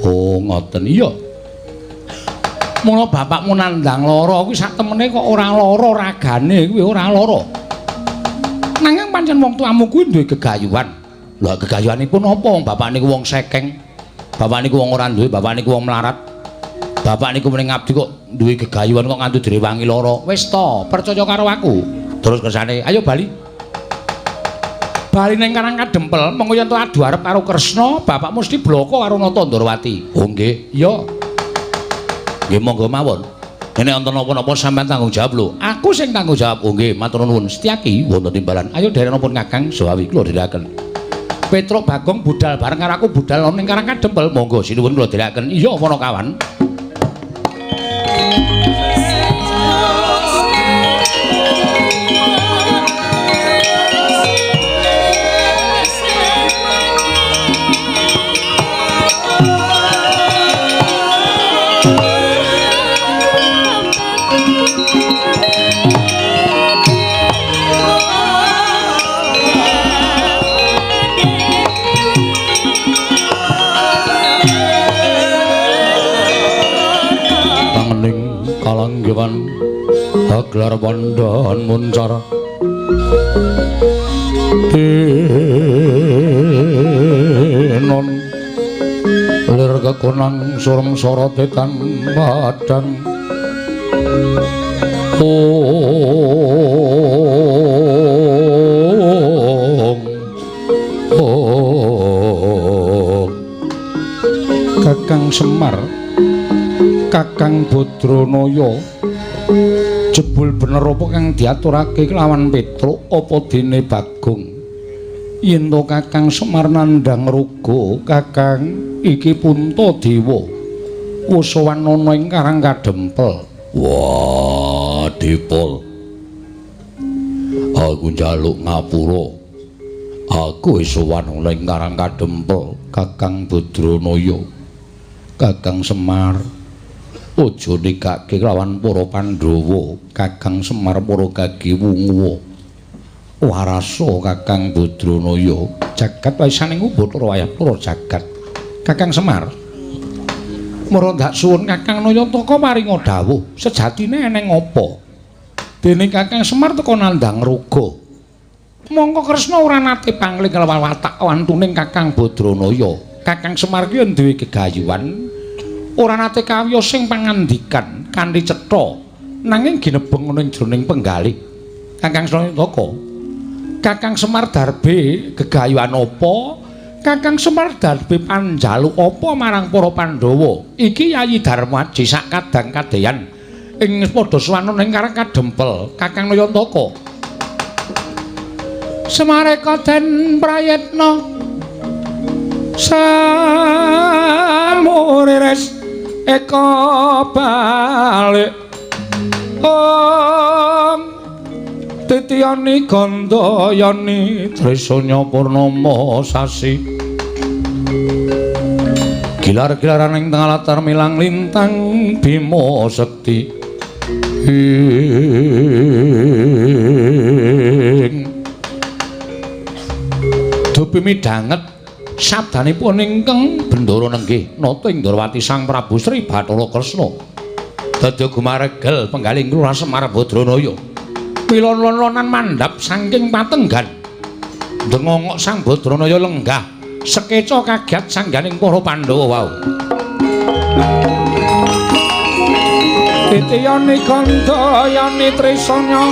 Oh, ngoten iya. Mula bapakmu nandang lara kuwi sak temene kok ora lara ragane kuwi ora lara. Nanging pancen wong tuamu kuwi duwe gegayuhan. Lah gegayuhanipun apa? Bapak niku wong sekeng. Bapak niku wong ora duwe, bapak niku wong melarat. Bapak niku mrene ngabdi kok duwe gegayuhan kok nganti direwangi lara. Wis to, percaya karo aku. Terus kersane, ayo bali. Bali ning Karang Kadempel, mengko yen to adu arep karo Kresna, bapak mesti bloko karo Nata Ndrawati. Oh nggih, iya. Nggih monggo mawon. Nek wonten napa-napa sampeyan tanggung jawab lho. Aku sing tanggung jawab. Oh nggih, matur nuwun. Setyaki wonten timbalan. Ayo derek napa Kakang Sawawi kula dherekaken. Petro Bagong budal bareng karo aku budal ning Karang Kadempel. Monggo sinuwun kula dherekaken. Iya ana kawan. Kalanggewan gelar wandhan muncar denon lir kekonang surem sorotetan badan Kakang Semar Kakang Badranaya jebul bener apa kang diaturake kelawan Petro apa dene Bagong yen to Kakang Semar nandhang ruga Kakang iki Puntadewa wis sowan ana ing Karang Kadempel. Wah Dipol, aku njaluk ngapura aku wis sowan ana ing Karang Kadempel. Kakang Badranaya Kakang Semar aja nikake kelawan para Pandhawa. Kakang Semar para gage wungu warasa Kakang Badranaya jagat waisaning Bathara wayah para jagat. Kakang Semar marang suwun Kakang Nayantaka maringa dawuh sejatine eneng apa dene Kakang Semar teka nandhang ruga mongko Kresna ora nate pangling kelawan watak wantuning Kakang Badranaya. Kakang Semar ki duwe gegayuhan ora nate kawiyos sing pangandikan kanthi cetha nanging ginebeng ning jroning penggalih. Kakang Nayantaka Kakang Semar darbe gegayuhan apa Kakang Semar dadi panjaluk apa marang para Pandhawa? Iki Yayi Darmaji sak kadang-kadeyan ing padha swanana ing Karang Kadempel, Kakang Nayantaka. Semareka den prayitna samuriris eka balik titiyani gandayani tresanya purnama sasi gilar-gilaran ing tengah latar milang lintang Bima Sekti dupi midhanget sabdanipun ingkang Bendara nenggih nata ing Ndrawati Sang Prabu Sri Bathara Kresna dadi gumaregel penggaling Lurah Semar Badranaya pilon-lonan mandhap saking patenggan ndengongok Sang Badranaya lenggah sekeca kagiat sangganing para Pandhawa wau titiyane gandayane tresanya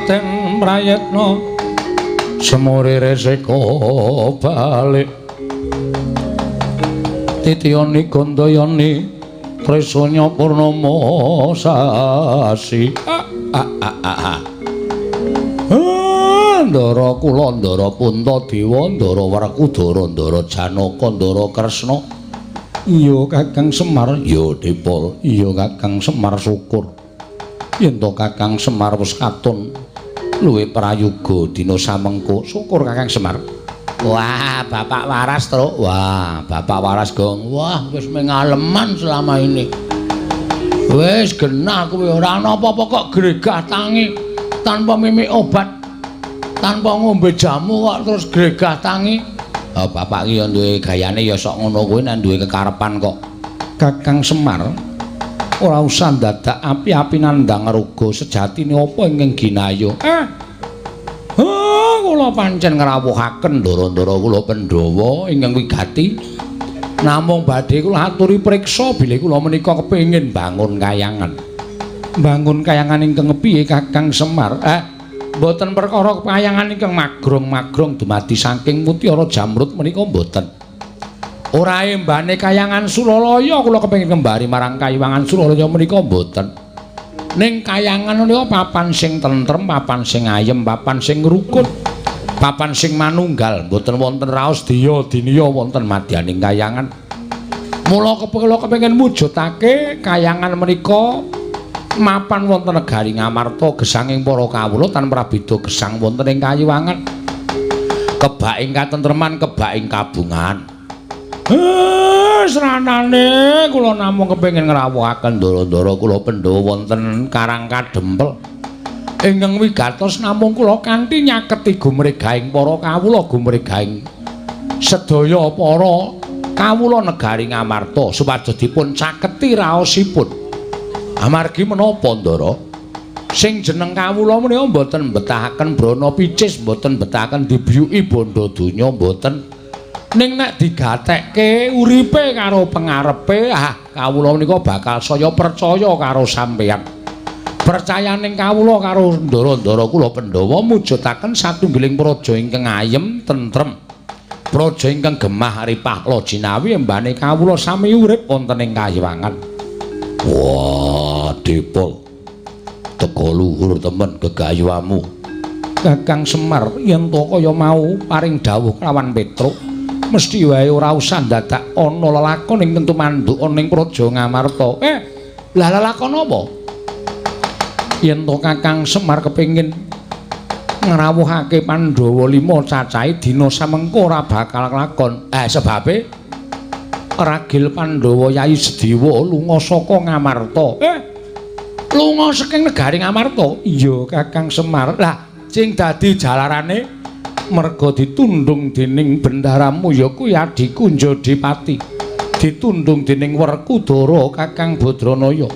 den prayitna semurire seka balik titiyane gandayane tresanya purnama sasi Ndara kula Ndara Puntadewa Ndara Werkudara Ndara Janaka Ndara Kresna iya Kakang Semar ya Dipol iya Kakang Semar syukur yen to Kakang Semar wis katon luwih prayoga dina samengko syukur Kakang Semar. Wah, Bapak Waras truk. Wah, Bapak Waras Gong. Wah, wis mengaleman selama ini. Wis genah kuwi ora ana apa-apa kok gregah tangi tanpa mimik obat, tanpa ngombe jamu kok terus gregah tangi. Oh, Bapak ki ya duwe gayane ya sok ngono kuwi nek duwe kekarepan kok. Kakang Semar ora usah dadak api-api nandhang raga sejatine apa ingkang ginaya. Kula pancen ngrawuhaken ndara-ndara kula Pandhawa ingkang wigati. Namung badhe kula aturi priksa bilih kula menika kepengin bangun kayangan. Bangun kayangan ingkang kepiye Kakang Semar? Mboten perkara kayangan ingkang magrong-magrong dumadi saking Mutiara Jamrut menika mboten. Ora embane kayangan Sulalaya kula kepengin kembari marang Kayiwangan Sulalaya menika mboten. Ning kayangan menika papan sing tentrem, papan sing ayem, papan sing rukun, papan sing manunggal, mboten wonten raos diya diniya wonten madyaning kayangan. Mula kula kepengin mujudake kayangan menika mapan wonten negari Ngamarta gesanging para kawula tanpa beda gesang wonten ing Kayiwangan. Kebaking katentreman, kebaking kabungan. Seranane kula namung kepengin ngrawuhaken ndara-ndara kula Pandhawa wonten Karang Kadempel. Ingkang wigatos namung kula kanthi nyaketi gumregahing para kawula, gumregahing sedaya para kawula negari Ngamarta supados dipun caketi raosipun. Amargi menapa Ndara? Sing jeneng kawula menika mboten betahaken brana picis, mboten betahaken dibyuki bondo donya mboten. Ning nek digatekke uripe karo pengarepe, kawula menika bakal saya percaya karo sampeyan. Percayaning kawula karo ndara-ndara kula Pandhawa mujudaken satunggiling praja ingkang ayem, tentrem. Praja ingkang gemah ripah lojinawi embane kawula sami urip wonten ing Kayiwangan. Wah, Dipol. Teka luhur temen gegayuhamu. Kakang Semar yen to kaya mau paring dawuh kelawan Petruk. mesti wae ora usah dadak ana lelakon ing tentu manduk ana ing Praja Ngamarta. Lah lelakon apa? Yen to Kakang Semar kepengin ngrawuhake Pandhawa 5 cacahe dina samengko ora bakal lakon. Sebabe ragil Pandhawa Yayi Sedewa lunga saka Ngamarta. Lunga saking negari Ngamarta? Iya Kakang Semar. Lah sing dadi jalarane merga ditundung dening bendaramu ya kuwi adiku Njodipati. Ditundung dening Werkudara Kakang Badranaya.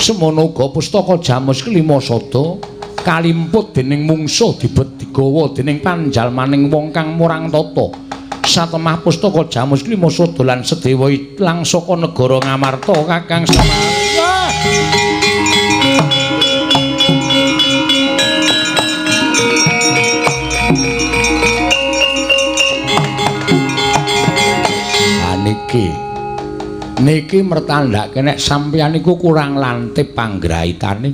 Semono uga pustaka Jamus Klima Sada kalimput dening mungsuh dibet digawa dening panjalmaning wong kang murang tata. Satemah pustaka Jamus Klima Sada lan Sedewa ilang saka negara Ngamarta Kakang Semar. Niki mertandake nek sampeyan iku kurang lantip panggraitane.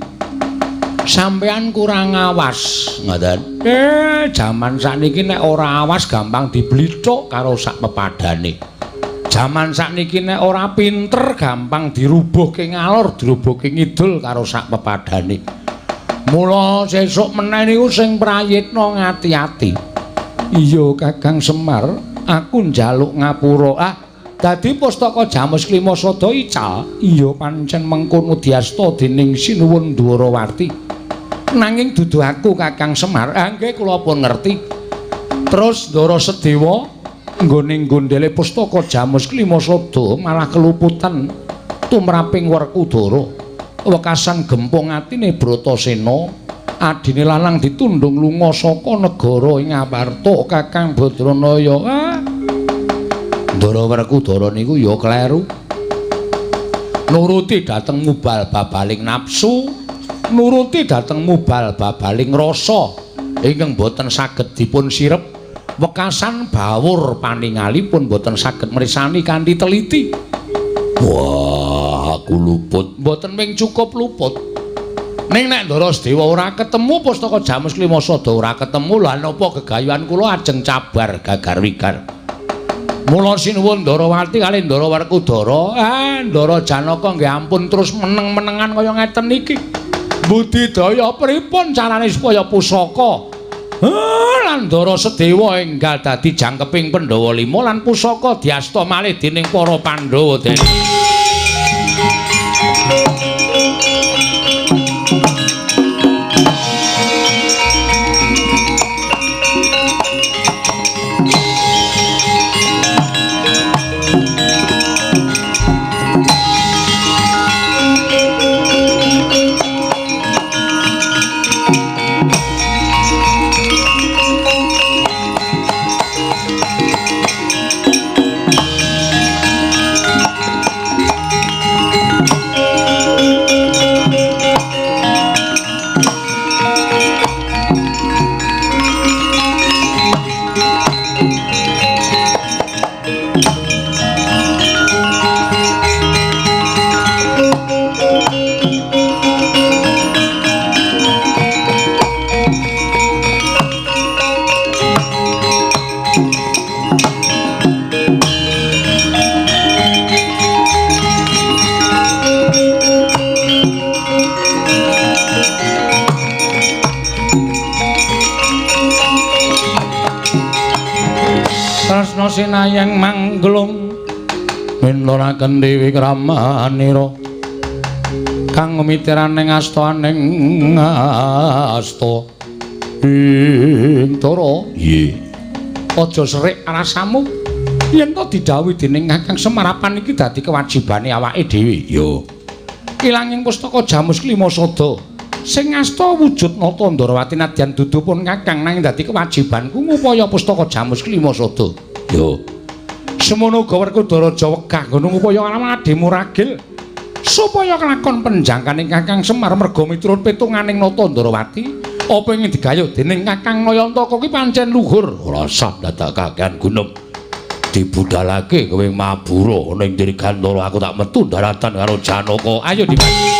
Sampeyan kurang awas, ngoten. Jaman sakniki nek ora awas gampang diblithuk karo sak pepadane. Jaman sakniki nek ora pinter gampang dirubuhke ngalor, dirubuhke ngidul karo sak pepadane. Mula sesuk meneh niku sing prayitna ngati-ati. Iya Kakang Semar, aku njaluk ngapura. Dadi pustaka Jamus Klima Sada ical, iya pancen mengkono diasta dening Sinuwun Dwarawati. Nanging dudu aku Kakang Semar, nggih kula pun ngerti. Terus Ndara Sedewa nggone gondele pustaka Jamus Klima Sada malah keluputan tumraping Werkudara. Wekasan gempung atine Bratasena, adine lanang ditundung lunga saka negara ing Ngamarta Kakang Badranaya. Ndara Werkudara niku ya kleru. Nuruti dhateng mubal babaling nafsu, nuruti dhateng mubal babaling rasa ingkang boten saged dipun sirep. Wekasan bawur paningalipun boten saged mrisani kanthi teliti. Wah, aku luput, boten mung cukup luput. Ning nek Ndara Sedewa ora ketemu pustaka Jamus Klima Sada ora ketemu, lha napa gegayuhan kula ajeng cabar gagar-wigar. Mula Sinuwun Ndarawati kali Ndara Werkudara, Ndara Janaka nggih ampun terus meneng-menengan kaya ngeten iki. Budidaya pripun carane supaya pusaka lan Ndara Sedewa enggal dadi jangkeping Pandhawa 5 lan pusaka diasta malih dening para Pandhawa dening. Sinayang manglung minuraken Dewi Kramanira kang mitiraning astaning asta Bintara. Nggih. Aja serik rasamu. Yen to didhawuhi dening Kakang Semarapan iki dadi kewajibane awake dhewe. Yo. Ilanging pustaka Jamus Klima Sada sing asta wujud nata Ndarawati nadyan dudu pun Kakang nanging dadi kewajibanku ngupaya pustaka Jamus Klima Sada. Yo. Semono uga Werkudara Jawegah gunung upaya alademu ragil supaya kelakon penjangkaning Kakang Semar merga miturut pitunganing nata Ndarawati apa ingin digayuh dening Kakang Nayantaka kuwi pancen luhur ora sah dadak kakehan gunung dibudalake kowe mabura ning Diri Gandara aku tak metu daratan karo Janaka. Ayo dibantu.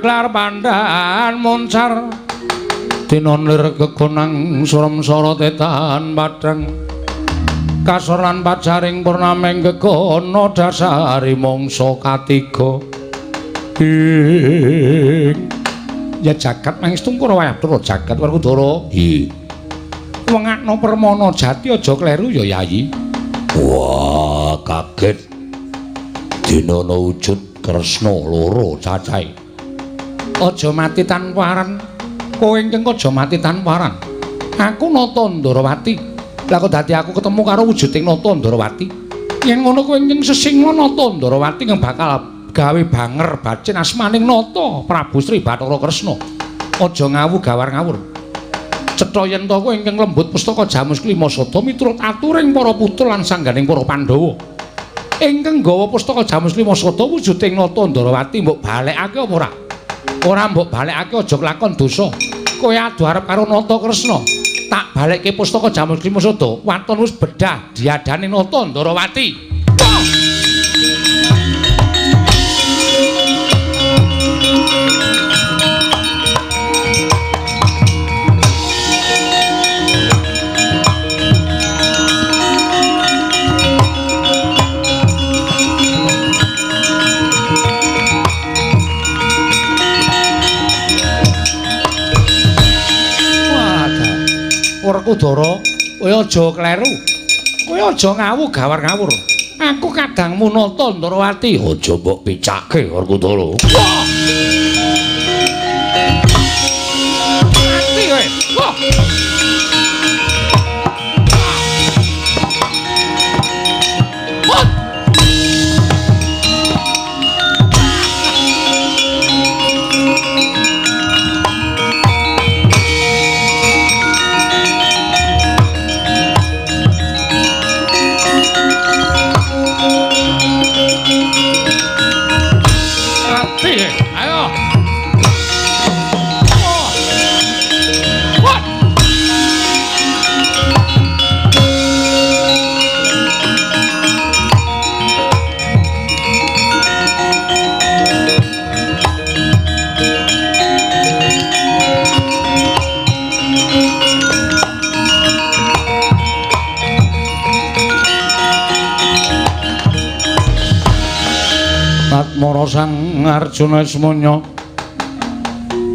maklar pandhan moncar tinonir kegonang surem sorotetan padang kasoran pacaring purnameng gegono dasari mangsa katiga ya jagat mangistung Kurawayatra jagat Werkudara wengakno permana jati aja kleru ya Yayi. Wah kaget dinana wujud Kresna loro cacahe aja mati tanpa aran kowe ingkang aja mati tanpa aran aku Nata Ndarawati lah kok dadi aku ketemu karo wujuding Nata Ndarawati yen ngono kowe ingkang sesingla Nata Ndarawati kang bakal gawe banger bacin asmaning Nata Prabu Sri Bathara Kresna aja ngawu gawar ngawur cetha yen to kowe ingkang lembut pustaka Jamus Klima Sada miturut aturing para putra lan sangganing para Pandhawa ingkang gawa pustaka Jamus Klima Sada wujuding Nata Ndarawati mbok balekake apa ora ora mbok balekake aja kelakon dosa kowe adu arep karo Nata Kresna tak balekke pustaka Jamus Klima Sada waton wis bedah diadani Nata Ndarawati. Werkudara, kowe aja kleru. Kowe aja ngawu gawar ngawur. Aku kadangmu Nata Ndarawati, aja mbok picake Werkudara. Mati kowe. Wah. Mara Sang Arjuna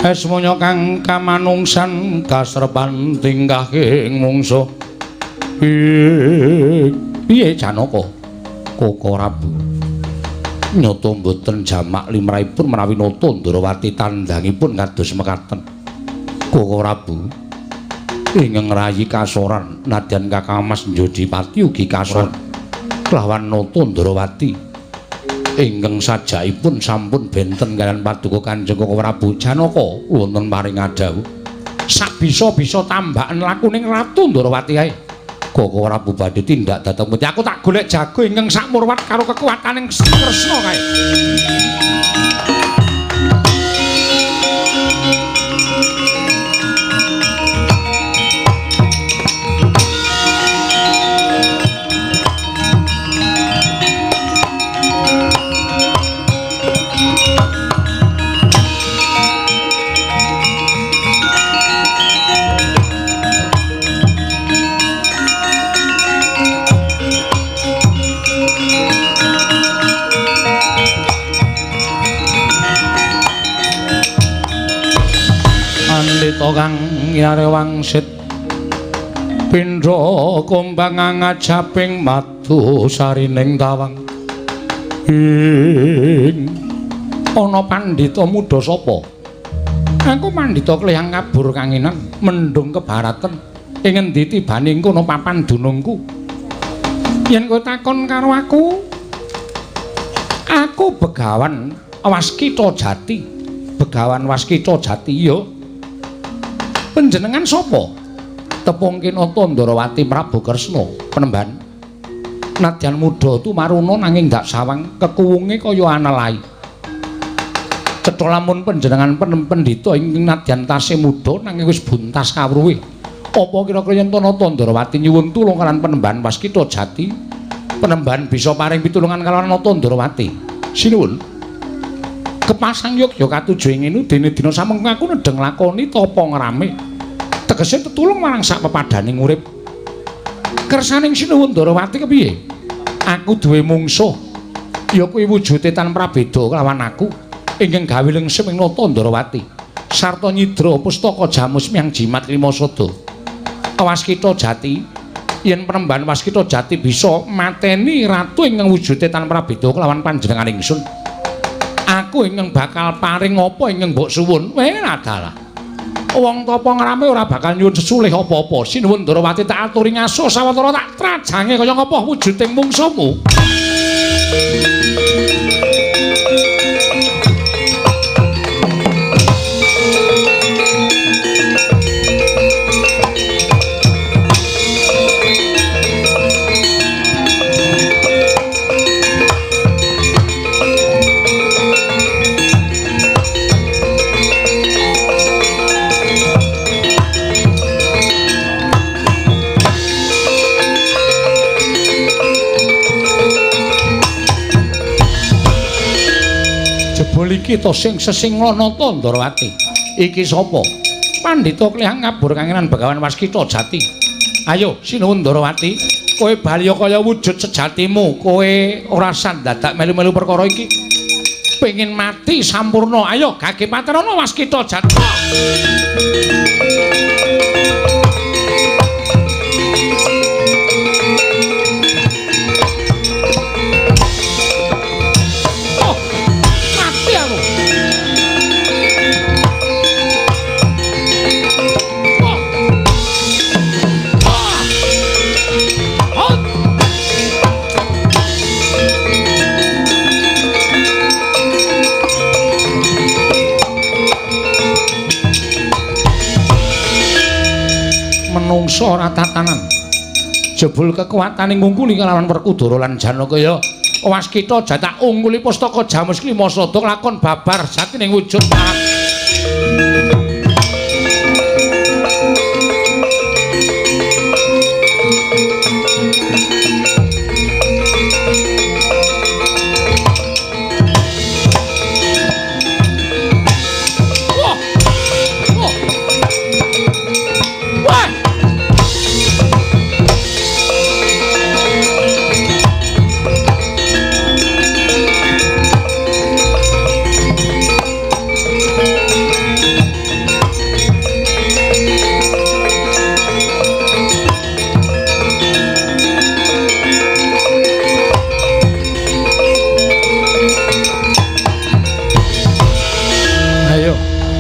Esmanya kang kamanungsan kasrepan tingkah ing mungsa piye Janaka Koko Prabu nyata mboten jamak limrahipun menawi Nata Ndarawati tandhangipun kados mekaten Koko Prabu ingkang rayi kasoran nadyan Kakang Mas Njodipati ugi kasoran kelawan Nata Ndarawati ingkang sajaipun sampun benten kaliyan paduka Kanjeng Koko Prabu Janaka wonten paring adhawu sabisa-bisa tambakan lakuning Ratu Ndarawati ae Koko Prabu badhe tindak dhateng pundi aku tak golek jago ingkang sakmurwat karo kekuwataning Kresna kae. Andita kang nyare wangsit pindha kumbang ngajaping madu sarining tawang ana pandhita muda sapa aku pandhita klihang kabur kanginan mendung kebaraten ing endi tibane kono papan dunungku yen kowe takon karo aku Begawan Waskita Jati Begawan Waskita Jati ya panjenengan sapa? Tepungke Nata Ndarawati Prabu Kresna Penemban. Nadyan muda tumaruna nanging dak sawang kekuwunge kaya anelai. Cetha lamun panjenengan pendhita ing nadyan tasih muda nanging wis buntas kawruhe. Apa kira-kira yen Nata Ndarawati nyuwun tulung kalan Penemban Waskita Jati, Penemban bisa paring pitulungan kalawan Nata Ndarawati? Sinuwun. Kepasang Yogya katuju ing ngene dene dina samengko aku nedeng lakoni tapa ngrame. Tegese tetulung marang sak pepadaning urip. Kersaning Sinuwun Ndarawati kepiye? Aku duwe mungsuh. Ya kuwi wujude tan prabeda kelawan aku ingkang gawe lengsem ing Nata Ndarawati. Sarta nyidra pustaka Jamus Miang Jimat Limasada. Waskita Jati yen penemban Waskita Jati bisa mateni ratu ingkang wujude tan prabeda kelawan panjenengan ingsun. Aku ingkang bakal paring apa ingkang mbok suwun. Adalah wong tapa ngrame ora bakal nyuwun sesulih apa-apa. Sinuwun Ndarawati tak aturi ngaso sawetara tak trajange kaya ngapa wujuding mungsuhmu. Iki to sing sesingla Nata Ndarawati. Iki sapa? Pandhita Klihang Ngabur Kangenan Begawan Waskita Jati. Ayo Sinuwun Ndarawati, kowe bali kaya wujud sejatimu. Kowe ora sandadak melu-melu perkara iki. Pengin mati sampurna. Ayo gage patrana Waskita Jati. Menungso ora tatanan jebul kekuwataning ngungkuli kelawan Werkudara lan Janakaya. Waskita Jati ungguli pustaka Jamus Limasada lakon babar saking wujud parat.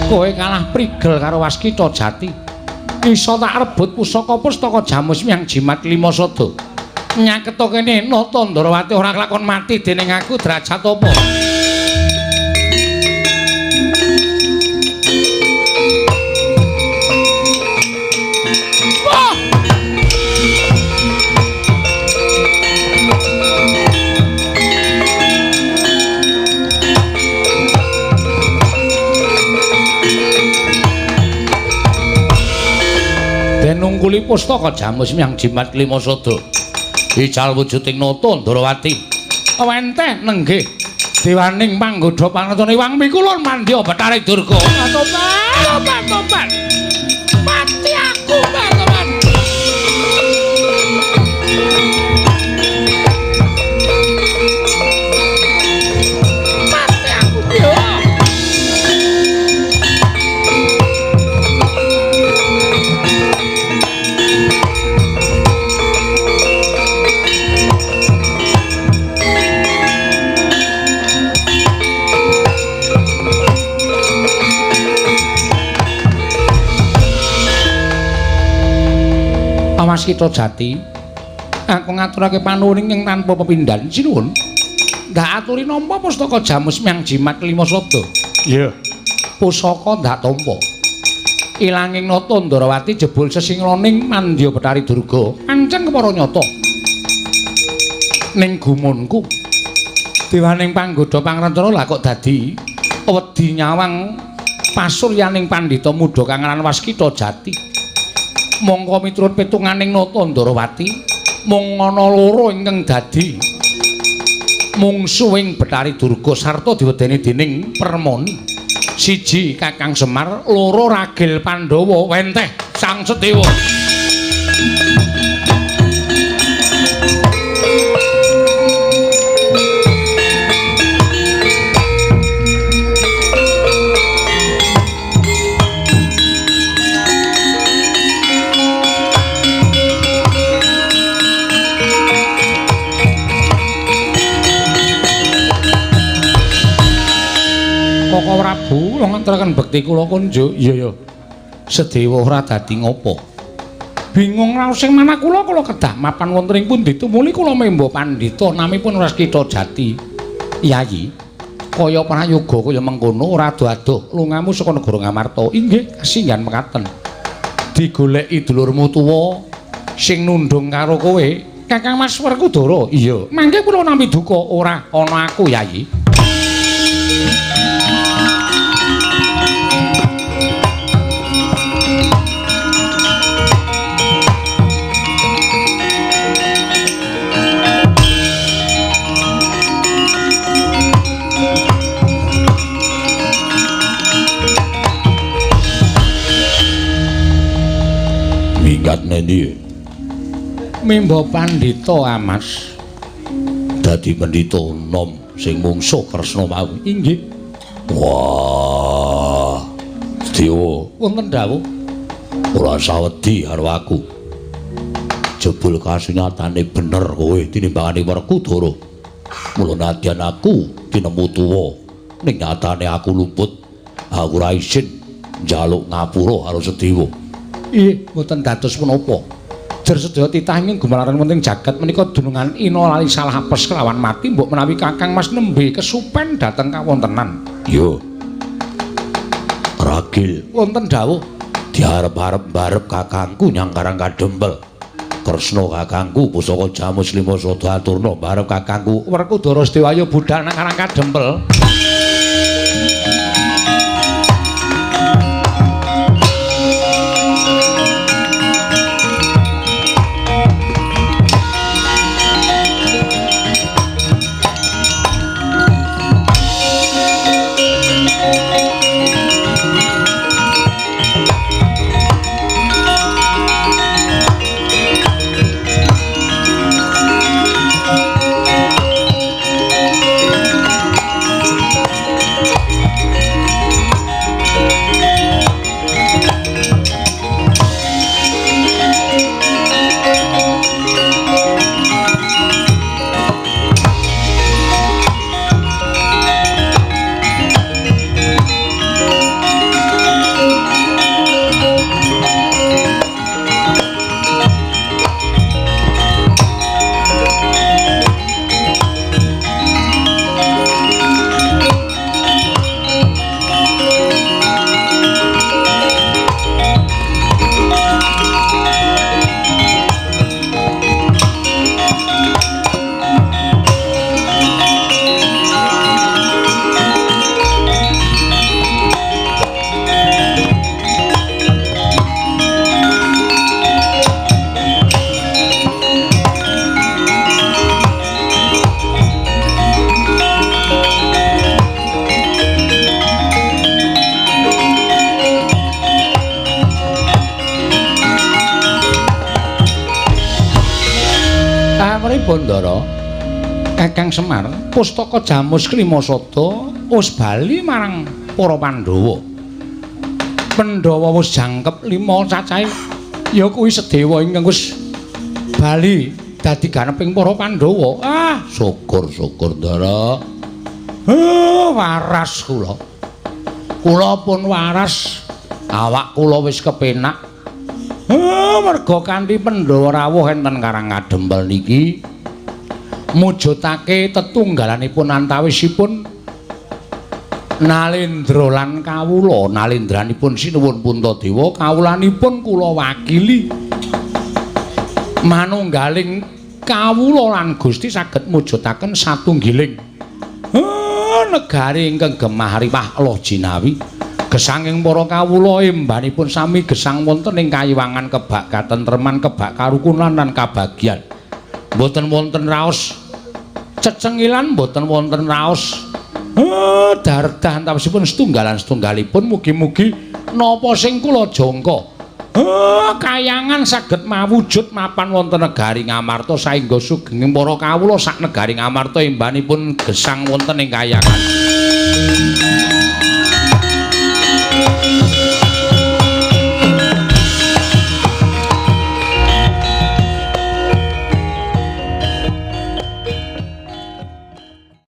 Kowe kalah prigel karo Waskita Jati. Isa tak rebut pusaka pustaka Jamus Miang Jimat Limasada. Nyaketa kene Nata Ndarawati ora kelakon mati dening aku derajat apa? Nungguli pustaka Jamus Miang Jimat Limasada. Ical wujuding Nata Ndarawati. Wenteh nenggih dewaning panggodha pangetone Wang Mikulun mandya Bathara Durga. Tobat. Mati aku, teman. Mati aku yo. Waskita Jati, aku ngaturake panuwuning ing tanpa pepindhan. Sinuwun, ndak aturi nampa pustaka Jamus Miang Jimat Limasada. Iya. Pusaka ndak tampa. Ilanging Nata Ndarawati jebul sesinglaning mandya Bathari Durga. Pancen kepara nyata. Ning gumunku, dewaning panggodha pangrentana lha kok dadi wedi nyawang pasuryaning pandhita muda kang aran Waskita Jati. Mongko miturut pitunganing Nata Ndarawati mung ana loro ingkang dadi mungsuhing Betari Durga sarta diwedeni dening Permoni. Siji Kakang Semar, loro Ragil Pandhawa, wenteh Sang Sedewa. Koko Prabu kula ngaturaken bekti kula kunjuk. Iya ya. Sedewa ora dadi ngopo. Bingung raos sing manah kula kedah mapan wonten ing pundi tumuli kula memba pandhita namipun Raskita Jati. Yayi, kaya prayoga kaya mengkono ora ado-ado lungamu saka negara Ngamarta. Inggih, kasinggan mekaten. Digoleki dulurmu tuwa sing nundung karo kowe, Kakang Mas Werkudara. Iya, mangke kula nampi duka ora ana aku, Yayi. Nendi mimba pandhita Amas dadi pendhita nom sing mungsuh Kresna mau. Inggih. Wah, Sedewa wonten dawuh ora sawedi karo aku. Jebul kasunyatane bener kowe tinimbangane Werkudara. Mula nadyan aku tinemu tuwa ning nyatane aku luput. Aku ora isin njaluk ngapura karo Sedewa. Nggih, mboten dados menapa. Jer sedaya titah ingkang gumalaran wonten jagat menika dunungan ina lali salah apes kelawan mati mbok menawi Kakang Mas nembe kesupen dhateng kawontenan. Yo. Ragil wonten dawuh diarep-arep barep kakangku nyang Karang Kadempel. Kresna kakangku pusaka Jamus Lima Sada aturna barep kakangku Werkudara Sedewaya budhal nang Karang Kadempel. Bondara Kakang Semar pustaka Jamus Klima Sada wis bali marang para Pandhawa. Pandhawa wis jangkep 5 cacahe ya kuwi Sedewa ingkang wis bali dadi ganeping para Pandhawa. Ah, syukur-syukur Ndara. Waras kula. Kula pun waras. Awak kula wis kepenak. Merga kanthi Pandhawa rawuh enten Karang Kadempel niki mujudake tetunggalanipun antawisipun Nalendra lan kawula. Nalendranipun sinuwun Puntadewa, kawulanipun kula wakili manunggaling kawula lan Gusti saged mujudaken satunggiling negari ingkang gemah ripah Allah jinawi. Gesanging para kawula embanipun sami gesang wonten ing kayiwangan kebak katentreman, kebak karukunan lan kabagyan. Mboten wonten raos cecengilan mboten wonten raos dardah antawisipun setunggalan-setunggalipun mugi-mugi napa sing kula jangka kayangan saged mawujud mapan wonten negari Ngamarta saengga sugenging para kawula sak negari Ngamarta imbanipun gesang wonten ing kayangan